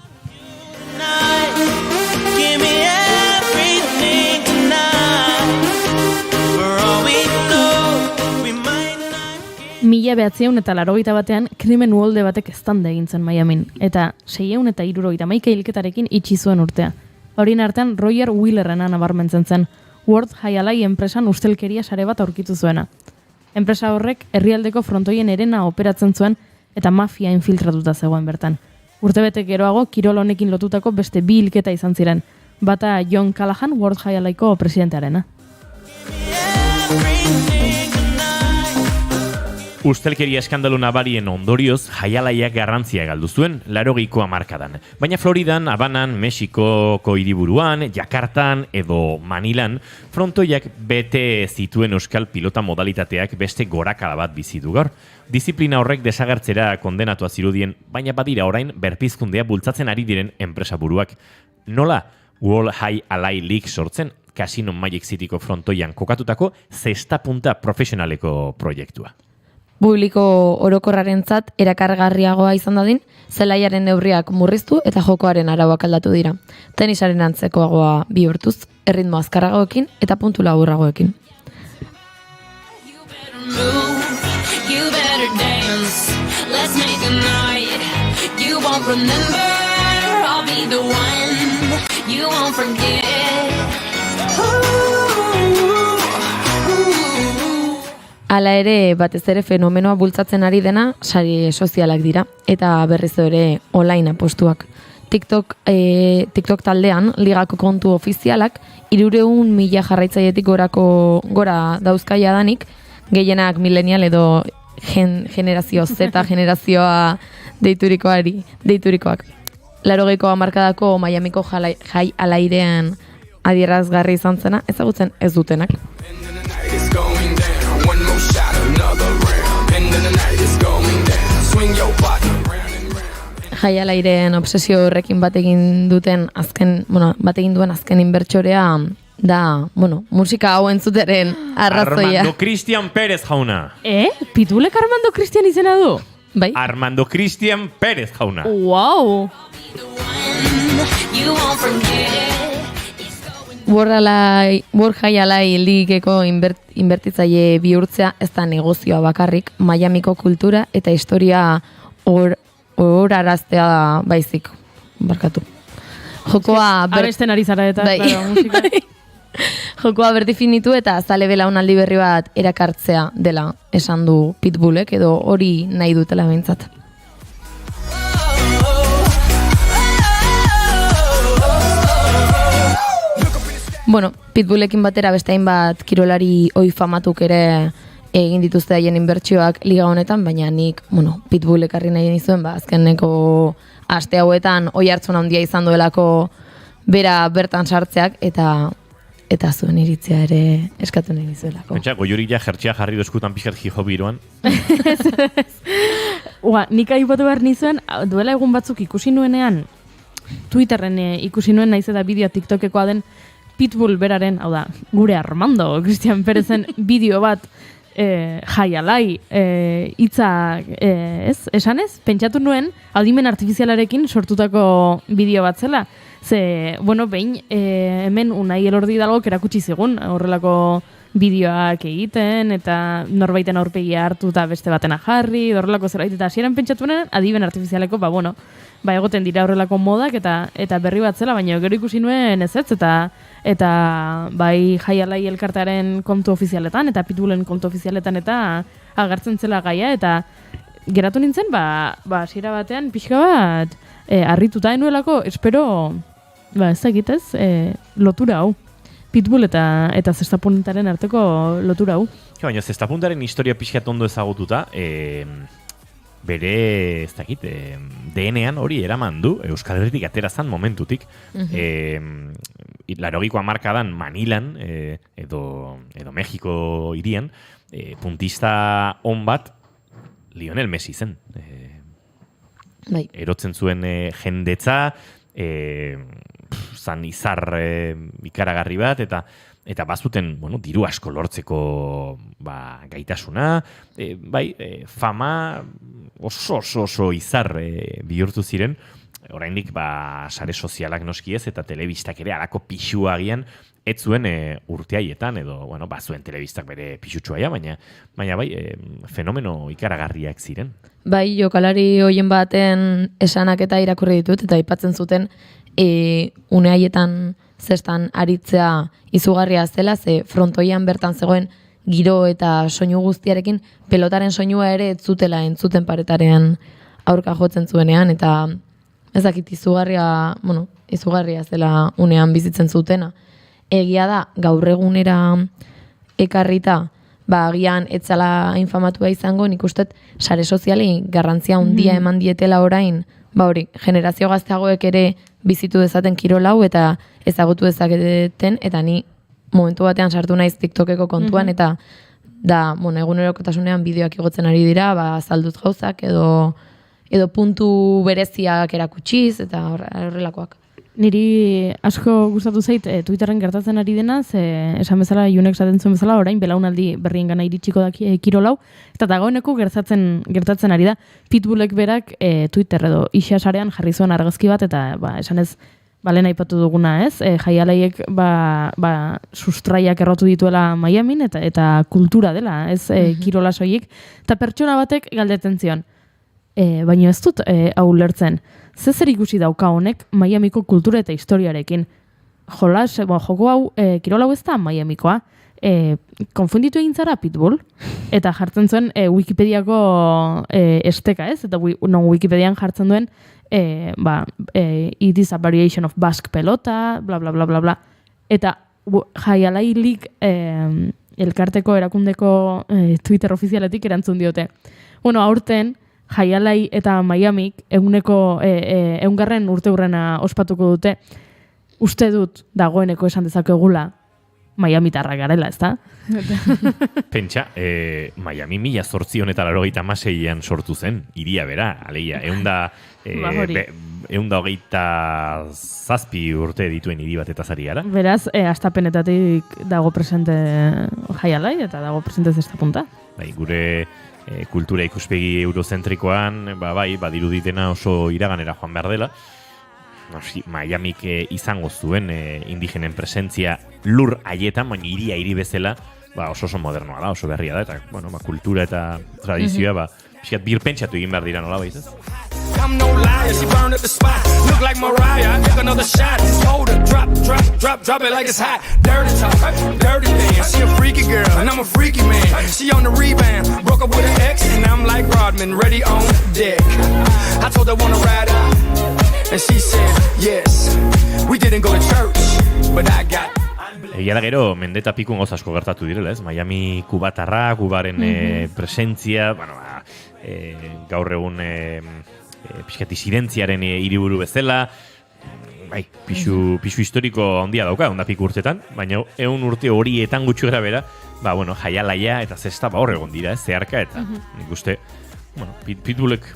Mila 1981 batean krimen uholde batek eztanda egin zen Miamin, eta 671 hilketarekin itxi zuen urtea. Horien artean Roger Wheelerrena nabarmentzen zen, World Jaialai enpresan ustelkeria sare bat aurkitu zuena. Enpresa horrek herrialdeko frontoien herena operatzen zuen eta mafia infiltratuta zegoen bertan. Urtebete geroago kirol honekin lotutako beste 2 hilketa izan ziren, bata John Callahan World Jaialaiko presidentearena. Ustelkeria eskandalu nabarien ondorioz jaialaiak garrantzia galdu zuen 80ko hamarkadan. Baina Floridan, Habanan, Mexikoko hiriburuan, Jakartan edo Manilan frontoiak bete zituen euskal pilota modalitateak beste gorakada bat bizi du gaur. Disiplina horrek desagertzera kondenatua zirudien, baina badira orain berpizkundea bultzatzen ari diren enpresaburuak. Nola World Jaialai League sortzen, Casino Magic Cityko frontoian kokatutako zesta punta profesionaleko proiektua. Publiko orokorrarentzat erakargarriagoa izan dadin, zelaiaren neurriak murriztu eta jokoaren arauak aldatu dira. Tenisaren antzekoagoa bihurtuz, erritmo azkarragoekin eta puntu laburragoekin. You better dance, let's make a night. You won't remember, I'll be the one. You won't forget. Hala ere, batez ere fenomenoa bultzatzen ari dena sari sozialak dira, eta berriz ere online apostuak. TikTok taldean, ligako kontu ofizialak, 300.000 jarraitzailetik gora dauzkaia danik, gehienak millennial edo generazio Z generazioa deiturikoak. 80ko hamarkadako Miamiko jaialairean adierazgarri izan zena, ezagutzen ez dutenak. Jaialairen obsesio horrekin bategin duen azken inbertsorea da, musika hau entzuteren arrazoia. Armando Cristian Pérez jauna. Pitulek Armando Cristian izena du? Bai. Armando Cristian Pérez jauna. Wow! Borjaialai ligeko inbertitzaile bihurtzea ez da negozioa bakarrik, Miamiko kultura eta historia horaraztea baizik. Barkatu. Jokoa abesten ari zara eta bai. claro, musika. Jokoa berdefinitu eta zale belaunaldi berri bat erakartzea dela esan du Pitbullek edo hori nahi dutela behintzat. Bueno, Pitbullekin batera beste hainbat kirolari ohi famatuk ere egin dituzte haien inbertsioak liga honetan, baina nik, Pitbull ekarri nahi nizuen, azkeneko aste hauetan oihartzun handia izan duelako bera bertan sartzeak eta zuen iritzia ere eskatu nahi nizuelako. Pentsa, goiurik ja jertxea jarri dozkutan pixkat hip-hop biroan. Nik aipatu behar nizuen, duela egun batzuk ikusi nuenean, Twitterren ikusi nuen naiz eta bideo TikTokekoa den Pitbull beraren, hau da, gure Armando, Cristian Perezen bideo bat jaialai hitza esanez, pentsatu nuen adimen artifizialarekin sortutako bideo bat zela. Ze, behin hemen Unai Elordi Hidalgok erakutsi zigun horrelako bideoak egiten eta norbaiten aurpegia hartu eta beste batena jarri, horrelako zerbait eta hasieran pentsatu nuen adimen artifizialeko, egoten dira horrelako modak eta berri bat zela, baina gero ikusi nuen ezetz eta bai jaialai elkartearen kontu ofizialetan eta Pitbullen kontu ofizialetan eta agertzen zela gaia eta geratu nintzen, hasiera batean pixka bat harrituta enuelako, espero, ez dakitez, lotura hau. Pitbull eta zestapuntaren arteko lotura hau. Baina zestapuntaren historia pixkat ondo ezagututa, bere, ez dakit, DNAan hori eraman du, Euskal Herritik atera zan momentutik. 80ko hamarkadan Manilan, edo Mexiko hirian, puntista on bat Lionel Messi zen. Erotzen zuen jendetza, zan izar ikaragarri bat, eta bazuten, diru asko lortzeko gaitasuna, fama oso izar bihurtu ziren, oraindik sare sozialak noski ez, eta telebistak ere alako pixua agian, ez zuen urteaietan, edo, bazuen telebistak bere pixutxoa, baina fenomeno ikaragarriak ziren. Bai, jokalari hoien baten esanak eta irakurri ditut, eta aipatzen zuten une haietan zestan aritzea izugarria zela, ze frontoian bertan zegoen giro eta soinu guztiarekin pelotaren soinua ere ez zutela entzuten paretarean aurka jotzen zuenean, eta ez dakit izugarria zela unean bizitzen zutena. Egia da, gaur egunera ekarrita, agian etzala infamatua izango, nik ustet sare soziali garrantzia handia eman dietela orain, generazio gazteagoek ere bizitu dezaten kirol hau eta ezagutu dezaketen, eta ni momentu batean sartu naiz TikTokeko kontuan, eta da, egunerokotasunean bideoak igotzen ari dira, azaldut gauzak edo puntu bereziak erakutsiz, eta horrelakoak. Niri asko gustatu zait Twitterren gertatzen ari dena, esan bezala, Junek esaten zuen bezala, orain belaunaldi berrien gana iritsiko da kirolau, eta dagoeneko gertatzen ari da. Pitbullek berak Twitter edo isasarean jarri zuen argazki bat, eta esan ez, lehen aipatu duguna, ez? Jaialaiek sustraiak errotu dituela Miamin, eta kultura dela, ez kirola soilik, eta pertsona batek galdetzen zion. Baina ez dut hau lertzen. Zer ikusi dauka honek Miamiko kultura eta historiarekin? Joko hau, kirol hau ez da Miamikoa. Konfunditu egin zara Pitbull? Eta jartzen zuen Wikipediako esteka, ez? Eta Wikipedian jartzen duen it is a variation of Basque pelota, bla, bla, bla, bla, bla. Eta jaialai lig elkarteko erakundeko Twitter ofizialetik erantzun diote. Aurten, jaialai eta Miamik egungarren urteurrena ospatuko dute, uste dut dagoeneko esan dezakegula Miamitarrak garela, ez da? Pentsa, Miami 1886an sortu zen, hiria bera, alegia, 127 urte dituen hiri bat eta zari gara. Beraz, astapenetatik dago presente jaialai eta dago presente zestapunta. Gure kultura ikuspegi eurozentrikoan, badiruditena oso iraganera joan behar dela. Miamik izango zuen indigenen presentzia lur haietan, baina hiri bezala, oso modernoa da, oso berria da, eta, kultura eta tradizioa, pixkat birpentsatu egin behar dira nola baiz, I'm no liar, she burned up the spot. Look like Mariah, I took another shot. Hold her, drop it like it's hot. Dirty talk, dirty dance. She a freaky girl, and I'm a freaky man. She on the rebound, broke up with an ex, and I'm like Rodman, ready on deck. I told her wanna ride out, and she said yes. We didn't go to church, but I got. Egia da gero, mendeta pikun gauz asko gertatu direla, ez? Miami kubatarra, kubaren presentzia, gaur egun pixkat isidentziaren hiriburu bezala, pixu historiko handia dauka, onda piku urtetan, baina 100 urte horietan gutxu gara bera, jaialaia eta zesta hor egon dira, zeharka, eta nik uste, Pitbullek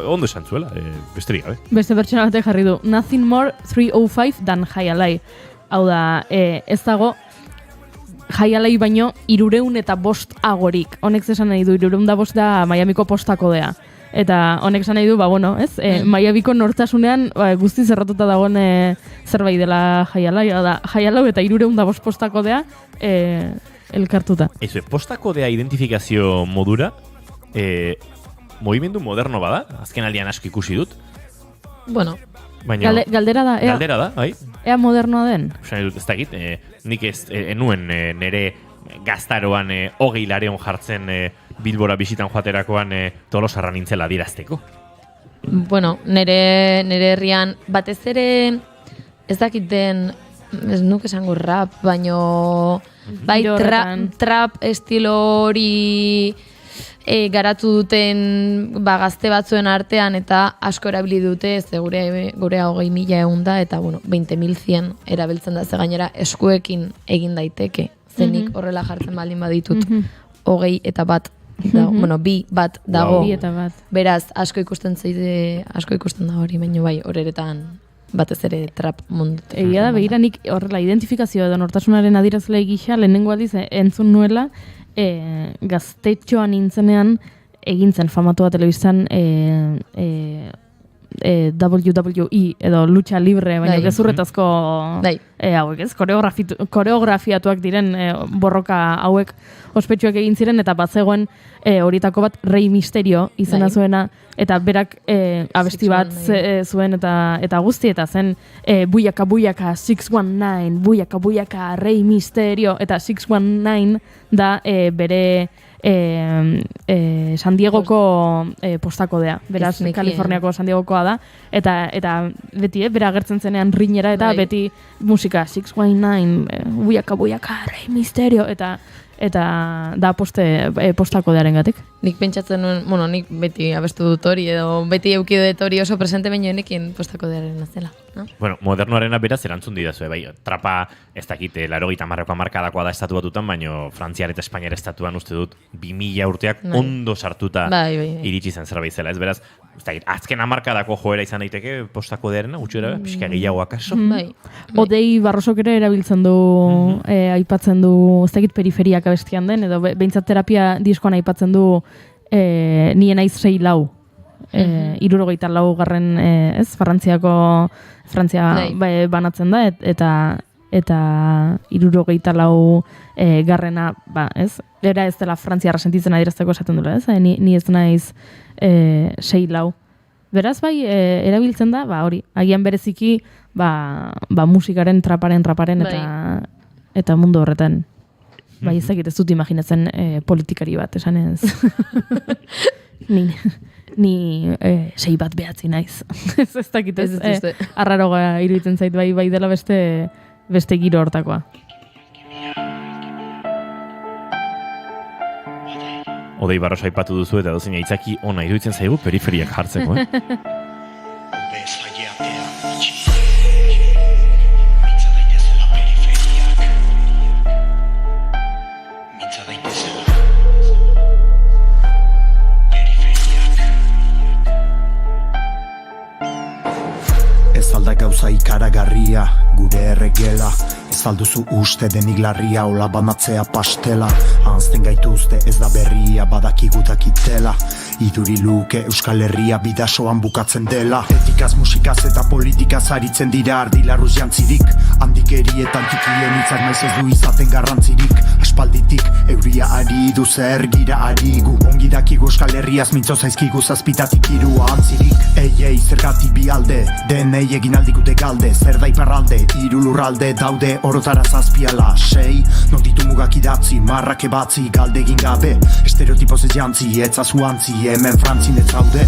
ondo esan zuela, besterik gabe. Beste pertsona batek jarri du, nothing more 305 than jaialai. Hau da, ez dago, jaialai baino 305 agorik. Honek zesan nahi du, 305 da Miamiko postakodea. Eta honek esan nahi du, ez? Miamiko nortasunean guzti zerratuta dagoen zerbait dela jaialai. Da, jaialau eta 305 postakodea elkartuta. Eso, postakodea identifikazio modura, movimendu moderno bada, azken aldian asko ikusi dut. Galdera da, Galdera da, bai. Ea modernoa den. Ez dakit, nik enuen nere gaztaroan 20 lareon jartzen Bilbora bisitan joaterakoan Tolosarra nintzela dirazteko. Nere herrian batez ere ez dakit den, ez nuke esango rap, baino bai trap estilo hori garatu duten gazte batzuen artean eta asko erabili dute, ze gure 20.000 egun da, eta 20.100 erabiltzen da, ze gainera eskuekin egin daiteke, zenik horrela jartzen baldin baditut 20 eta bat, bi bat dago, beraz asko ikusten da hori, baino bai horretan batez ere trap mundu. Egia da, begira nik horrela identifikazioa edo nortasunaren adirazlea gisa lehenengo aldiz entzun nuela, gaztetxoan nintzenean egin zen famatua telebistan WWE edo lucha libre, baina gezurretazko hauek, ez? Koreografiatuak diren borroka hauek ospetsuak egin ziren, eta bat zegoen horietako bat Rey Mysterio izena zuena, eta berak abesti bat zuen eta guzti, eta zen buyaka 619, buyaka Rey Mysterio, eta 619 da bere San Diegoko postakodea, beraz Kaliforniako San Diegokoa da, eta beti bera agertzen zenean rinera, eta beti musika 619, buyaka Rey Mysterio, eta da postakodearen gatik. Nik pentsatzen nuen, nik beti abestu dut hori, edo beti eukidut hori oso presente bainoenekin postakodearen azela. Modernoarena beraz erantzun didazu, bai, trapa ez dakit, 80 markadakoa da estatu batutan, baino Frantziar eta Espainiar estatuan uste dut 2000 urteak ondo sartuta iritsi zen zerbait zela, ez beraz, ez dakit, azken hamarkadako joera izan daiteke postakodearena, gutxera, pixka gehiago akaso. Odei Barrosok ere erabiltzen du, aipatzen du, ez dakit periferiak abestian den, edo behintzat terapia diskoan aipatzen du nien aiz 6 64 garren, ez, Frantzia banatzen da, eta 64 garrena, ez, era ez dela Frantziarra sentitzen adierazteko esaten dula, ez, ni ez naiz 6 Beraz, bai, erabiltzen da, hori, agian bereziki, musikaren, traparen, eta mundu horretan. Bai, ez dut imaginatzen politikari bat, esan ez. Ni 6 bat behatzi naiz. Ez dakit ez, arraroga iruditzen zait, bai dela beste giro hortakoa. Odei Barros aipatu duzu eta dozina itzaki ona iruditzen zaigu periferiak jartzeko, Ez alda gauza ikaragarria, gure erregela, Ez alduzu uste denik larria hola banatzea pastela. Anzten gaituzte ez da berria badakigutak itela. Iduri luke Euskal Herria bidasoan bukatzen dela. Etikaz, musikaz eta politikaz aritzen dira ardilarruz jantzirik. Handikerietan tikien hitzak maiz ez du izaten garrantzirik. Aspalditik euria ari du zer gira ari gu. Ongi dakigu Euskal Herriaz mintzo zaizkigu zazpitatik irua antzirik. Ei, zergatik bi alde, denei egin aldikute galde. Zer da iparralde, hiru lurralde daude orotara zazpiala. 6, non ditu mugak idatzi, marrak ebatzi, galde egin gabe. Estereotipoz ez jantzi, etzazu antzi, hemen frantzin ez zaude.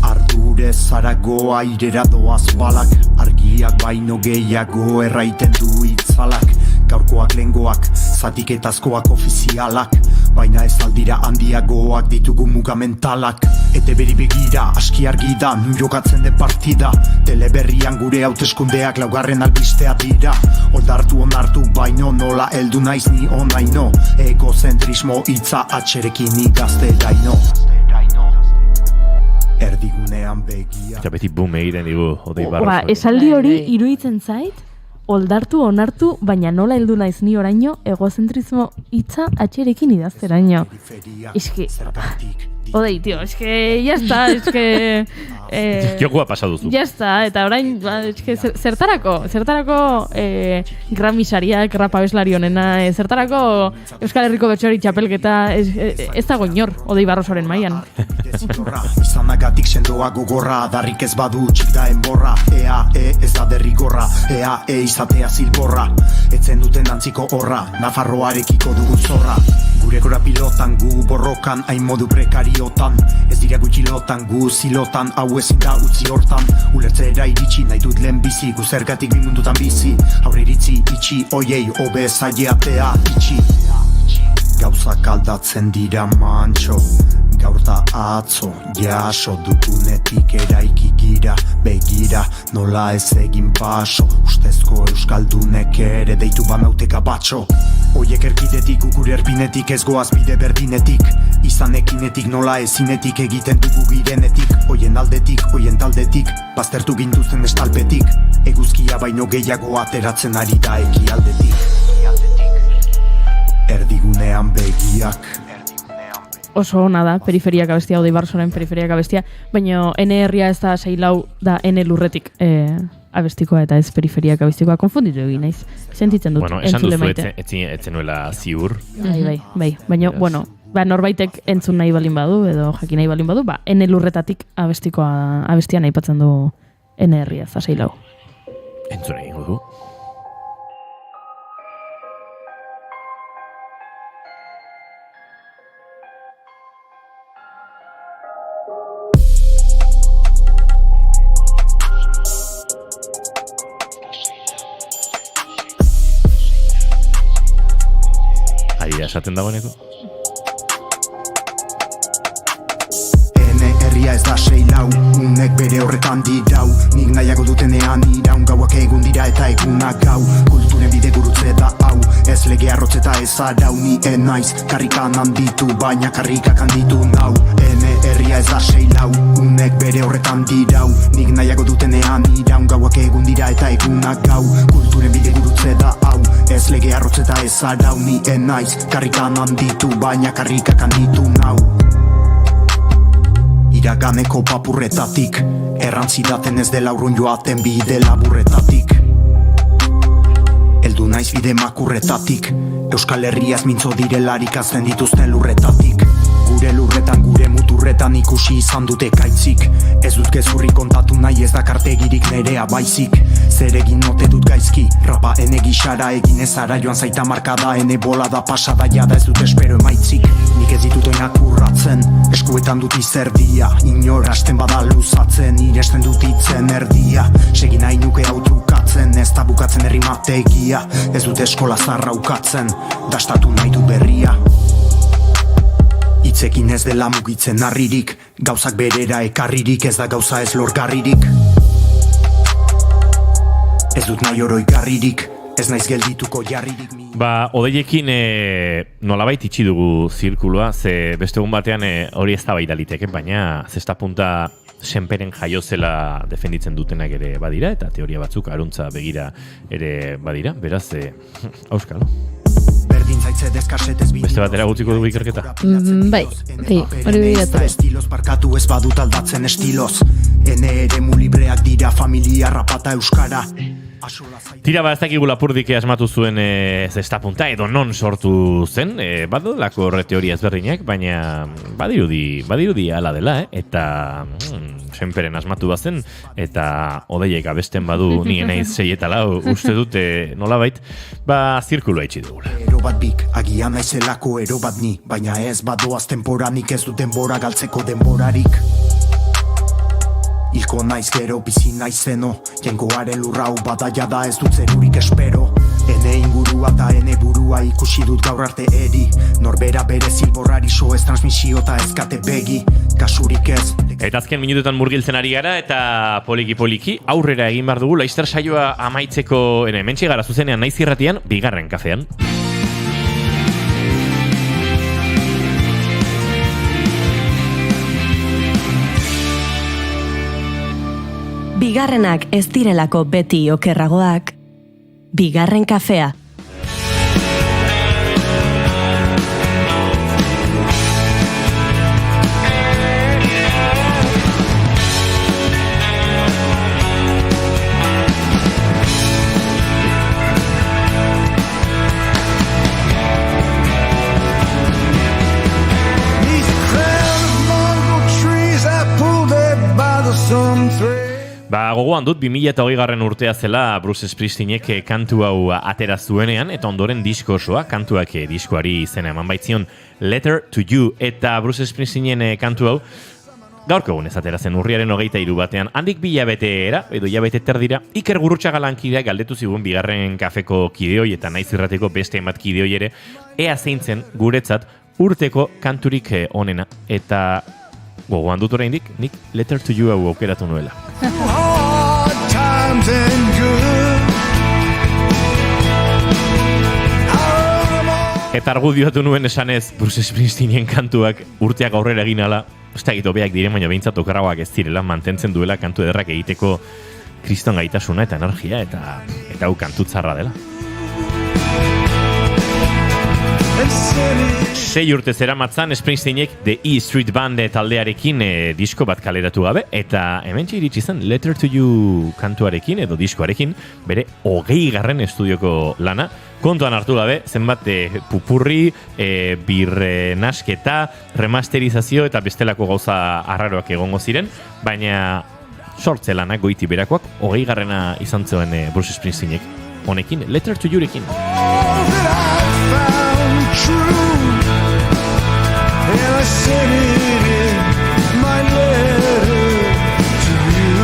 Ardure zaragoa irera doaz balak, argiak baino gehiago erraiten du itzalak. Gaurkoak lengoak, zatiketazkoak ofizialak, baina ez aldira handiagoak ditugu mugamentalak. Ete beri begira, aski argi da, nun jokatzen den partida. Teleberrian gure hauteskundeak laugarren albistea dira. Ondartu baino nola heldu naiz ni onaino. Egozentrismo hitza atxerekin igazteraino. Erdigunean begia. Eta beti boom egiten digu, Odei Barros. Esaldi hori iruditzen zait, oldartu, onartu, baina nola heldu naiz ni oraino egozentrismo hitza atxerekin idazteraino. Eski, Odei, tio, eske, jazta, eske... Jokua pasaduzu. Jazta, eta orain, eske, zertarako Grammy sariak rap abeslari honena, zertarako Euskal Herriko Bertsolari txapelketa ez dago inor, Odei Barrosoren mailan. Izanagatik sendoa gogorra, darrik ez badu txik da enborra. Ez da derrigorra, izatea zilborra. Etzen duten antziko horra, Nafarroarekiko dugun zorra. Gure gora pilotan, gu borrokan, hain modu prekariotan. Ez dira gutxilotan, gu zilotan, hau ezin da utzi hortan. Ulertzera iritsi, nahi dut lehen bizi, gu zergatik bi mundutan bizi. Aurre iritzi, itxi, oiei, hobe zaileatea, itxi. Gauzak aldatzen dira mantxo, gaur da atzo, jaso dugunetik eraiki gira, begira, nola ez egin paso, ustezko euskaldunek ere deitu banauteka batxo. Oiek erkidetik, gure erpinetik, ez goaz bide berdinetik, izanekinetik, nola ezinetik egiten dugu girenetik, oien aldetik, oien taldetik, baztertu gintuzten estalpetik, eguzkia baino gehiago ateratzen ari da ekialdetik. Erdigunean begiak. Oso ona da, periferiak abestia, Odei Barrosoren periferiak abestia, baina NR-a ez da sailau da N lurretik abestikoa eta ez periferiak abestikoa, konfunditu egin naiz. Sentitzen dut, entzule maite. Etzen nuela ziur. Bai, baina, bueno, norbaitek entzun nahi balin badu, edo jakin nahi balin badu, N lurretatik abestia nahipatzen du NR-a ez da sailau. Entzun egin du. Esaten dagoeneko. Herria ez da seilau, unek bere horretan dirau. Nik nahiago dutenean iraun, gauak egun dira eta egunak gau. Kulturen bide gurutze da hau, ez lege arrotzeta ez arau. Ni enaiz, karrikan handitu, baina karrikak handitu nau. Herria ez da seilau, unek bere horretan dirau. Nik nahiago dutenean iraun, gauak egun dira eta egunak gau. Kulturen bide gurutze da hau, ez lege arrotzeta ez arau. Ni enaiz, karrikan handitu, baina karrikak handitu nau. Iraganeko papurretatik, errantzidaten ez dela urrun joaten bide laburretatik. Eldu naiz bide makurretatik, Euskal Herriaz mintzo direlarik azten dituzten lurretatik. Gure lurretan, gure muturretan ikusi izan dute kaitzik. Ez dut gezurri kontatu nahi ez dakartegirik nerea baizik. Zer egin ote dut gaizki, rapa ene gixara egin ezara joan zaita markada. Ene bola da pasada jada ez dut espero emaitzik. Nik ez ditut oinak urratzen, eskuetan dut izerdia. Inor hasten bada luzatzen, iresten dut itzen erdia. Segin nahi nuke hau trukatzen, ez da bukatzen errimategia. Ez dut eskola zarra ukatzen, dastatu nahi du berria. Itzekin ez dela mugitzen harririk, gauzak berera ekarririk, ez da gauza ez lorgarririk. Ez dut nahi oroigarririk, ez naiz geldituko jarririk. Odeiekin nolabait itxi dugu zirkulua, ze beste egun batean hori ez da bai daliteken, baina zesta punta senperen jaiozela defenditzen dutenak ere badira, eta teoria batzuk aruntza begira ere badira, beraz, auskalo. Beste batera gutziko dugu ikerketa? Bai, hori begiratu. Estilos barkatu ez badut aldatzen estiloz. Ene ere mu libreak dira, familia, rapata, euskara. Tira, ez dakigu Lapurdik asmatu zuen zestapunta, edo non sortu zen, badolako horre teoria ezberdinak, baina badirudi ala dela, eta senperen asmatu bazen, eta odeiek abesten badu nien eiz 6 eta 4, uste dute nolabait, zirkuloa itxi dugula. Ero bat bik, agian naizelako ero bat ni, baina ez badoaz temporanik ez du denbora galtzeko denborarik. Hilko naiz gero bizi naizeno, jengoaren lurrau badaia da ez dut zerurik espero. Ene ingurua eta ene burua ikusi dut gaur arte eri, norbera bere zilborrari so ez transmisio eta ezkate begi, kasurik ez. Eta azken minututan murgiltzen ari gara, eta poliki aurrera egin behar dugu, laizter saioa amaitzeko, hementxe gara zuzenean naiz irratian, bigarren kafean. Bigarrenak ez direlako beti okerragoak, bigarren kafea. Gogoan dut 2008 urtea zela Bruce Springsteenek kantu hau atera zuenean, eta ondoren disko osoa, kantuak diskoari izena eman baitzion Letter to You, eta Bruce Springsteenen kantu hau gaurko egunez atera zen urriaren 23 batean, handik 2 hilabetera, edo hilabete terdira, Iker Gurrutxaga lankideak galdetu zigun bigarren kafeko kideoi eta naiz irrateko beste hainbat kideoi ere, ea zeintzen guretzat urteko kanturik onena, eta gogoan dut oraindik, nik Letter to You hau aukeratu nuela. Eta argudioatu nuen esanez Bruce Springsteenen kantuak urteak aurrera egin ala, ez da egito beak diren, baina behintzat okerragoak ez direla, mantentzen duela kantu ederrak egiteko kriston gaitasuna eta energia, eta hau kantu txarra dela. 6 urte zeramatzan Springsteenek The E Street Band taldearekin disko bat kaleratu gabe, eta hementxe iritsi zen Letter to You kantuarekin edo diskoarekin bere 20. estudioko lana, kontuan hartu gabe zenbat pupurri, birnasketa, remasterizazio eta bestelako gauza arraroak egongo ziren, baina sortze lanak goiti berakoak 20. izan zuen Bruce Springsteenek honekin, Letter to You-rekin. And I said it in my letter to you.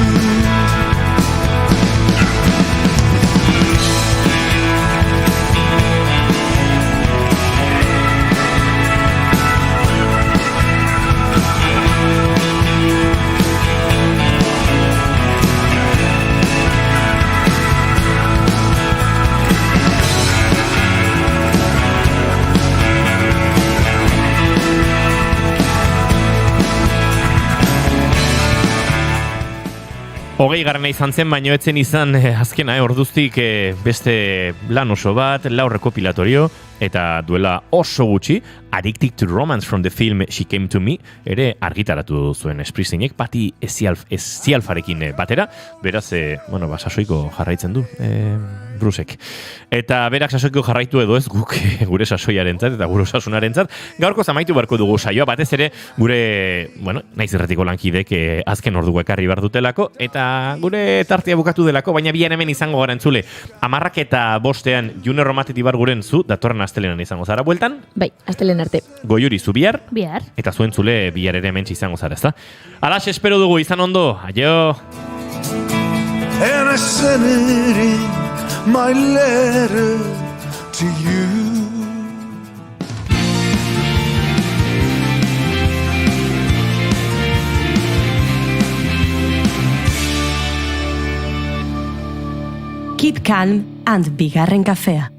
Hogeigarrena izan zen, baino etzen izan azkena, orduztik beste lan oso bat, 4 rekopilatorio, eta duela oso gutxi, Addicted to Romance from the film She Came to Me, ere argitaratu zuen Springsteenek, Patti Scialfarekin batera, beraz, sasoiko jarraitzen du Brucek. Eta berak sasoiko jarraitu edo ez guk gure sasoiarentzat eta gure osasunarentzat. Gaurko zamaitu beharko dugu saioa, batez ere gure, naiz irratiko lankidek azken orduko ekarri behar dutelako, eta gure tartea bukatu delako, baina bian hemen izango gara entzule. 10:05 June Romatet Ibar guren zu, datorren astelenan izango zara bueltan? Bai, astelen arte. Goiuri zu bihar? Bihar. Eta zuen zule bihar ere hementxe izango zara, ezta? Alax, espero dugu izan ondo, aio! And I said it in my letter to you. Keep calm and bigarren kafea.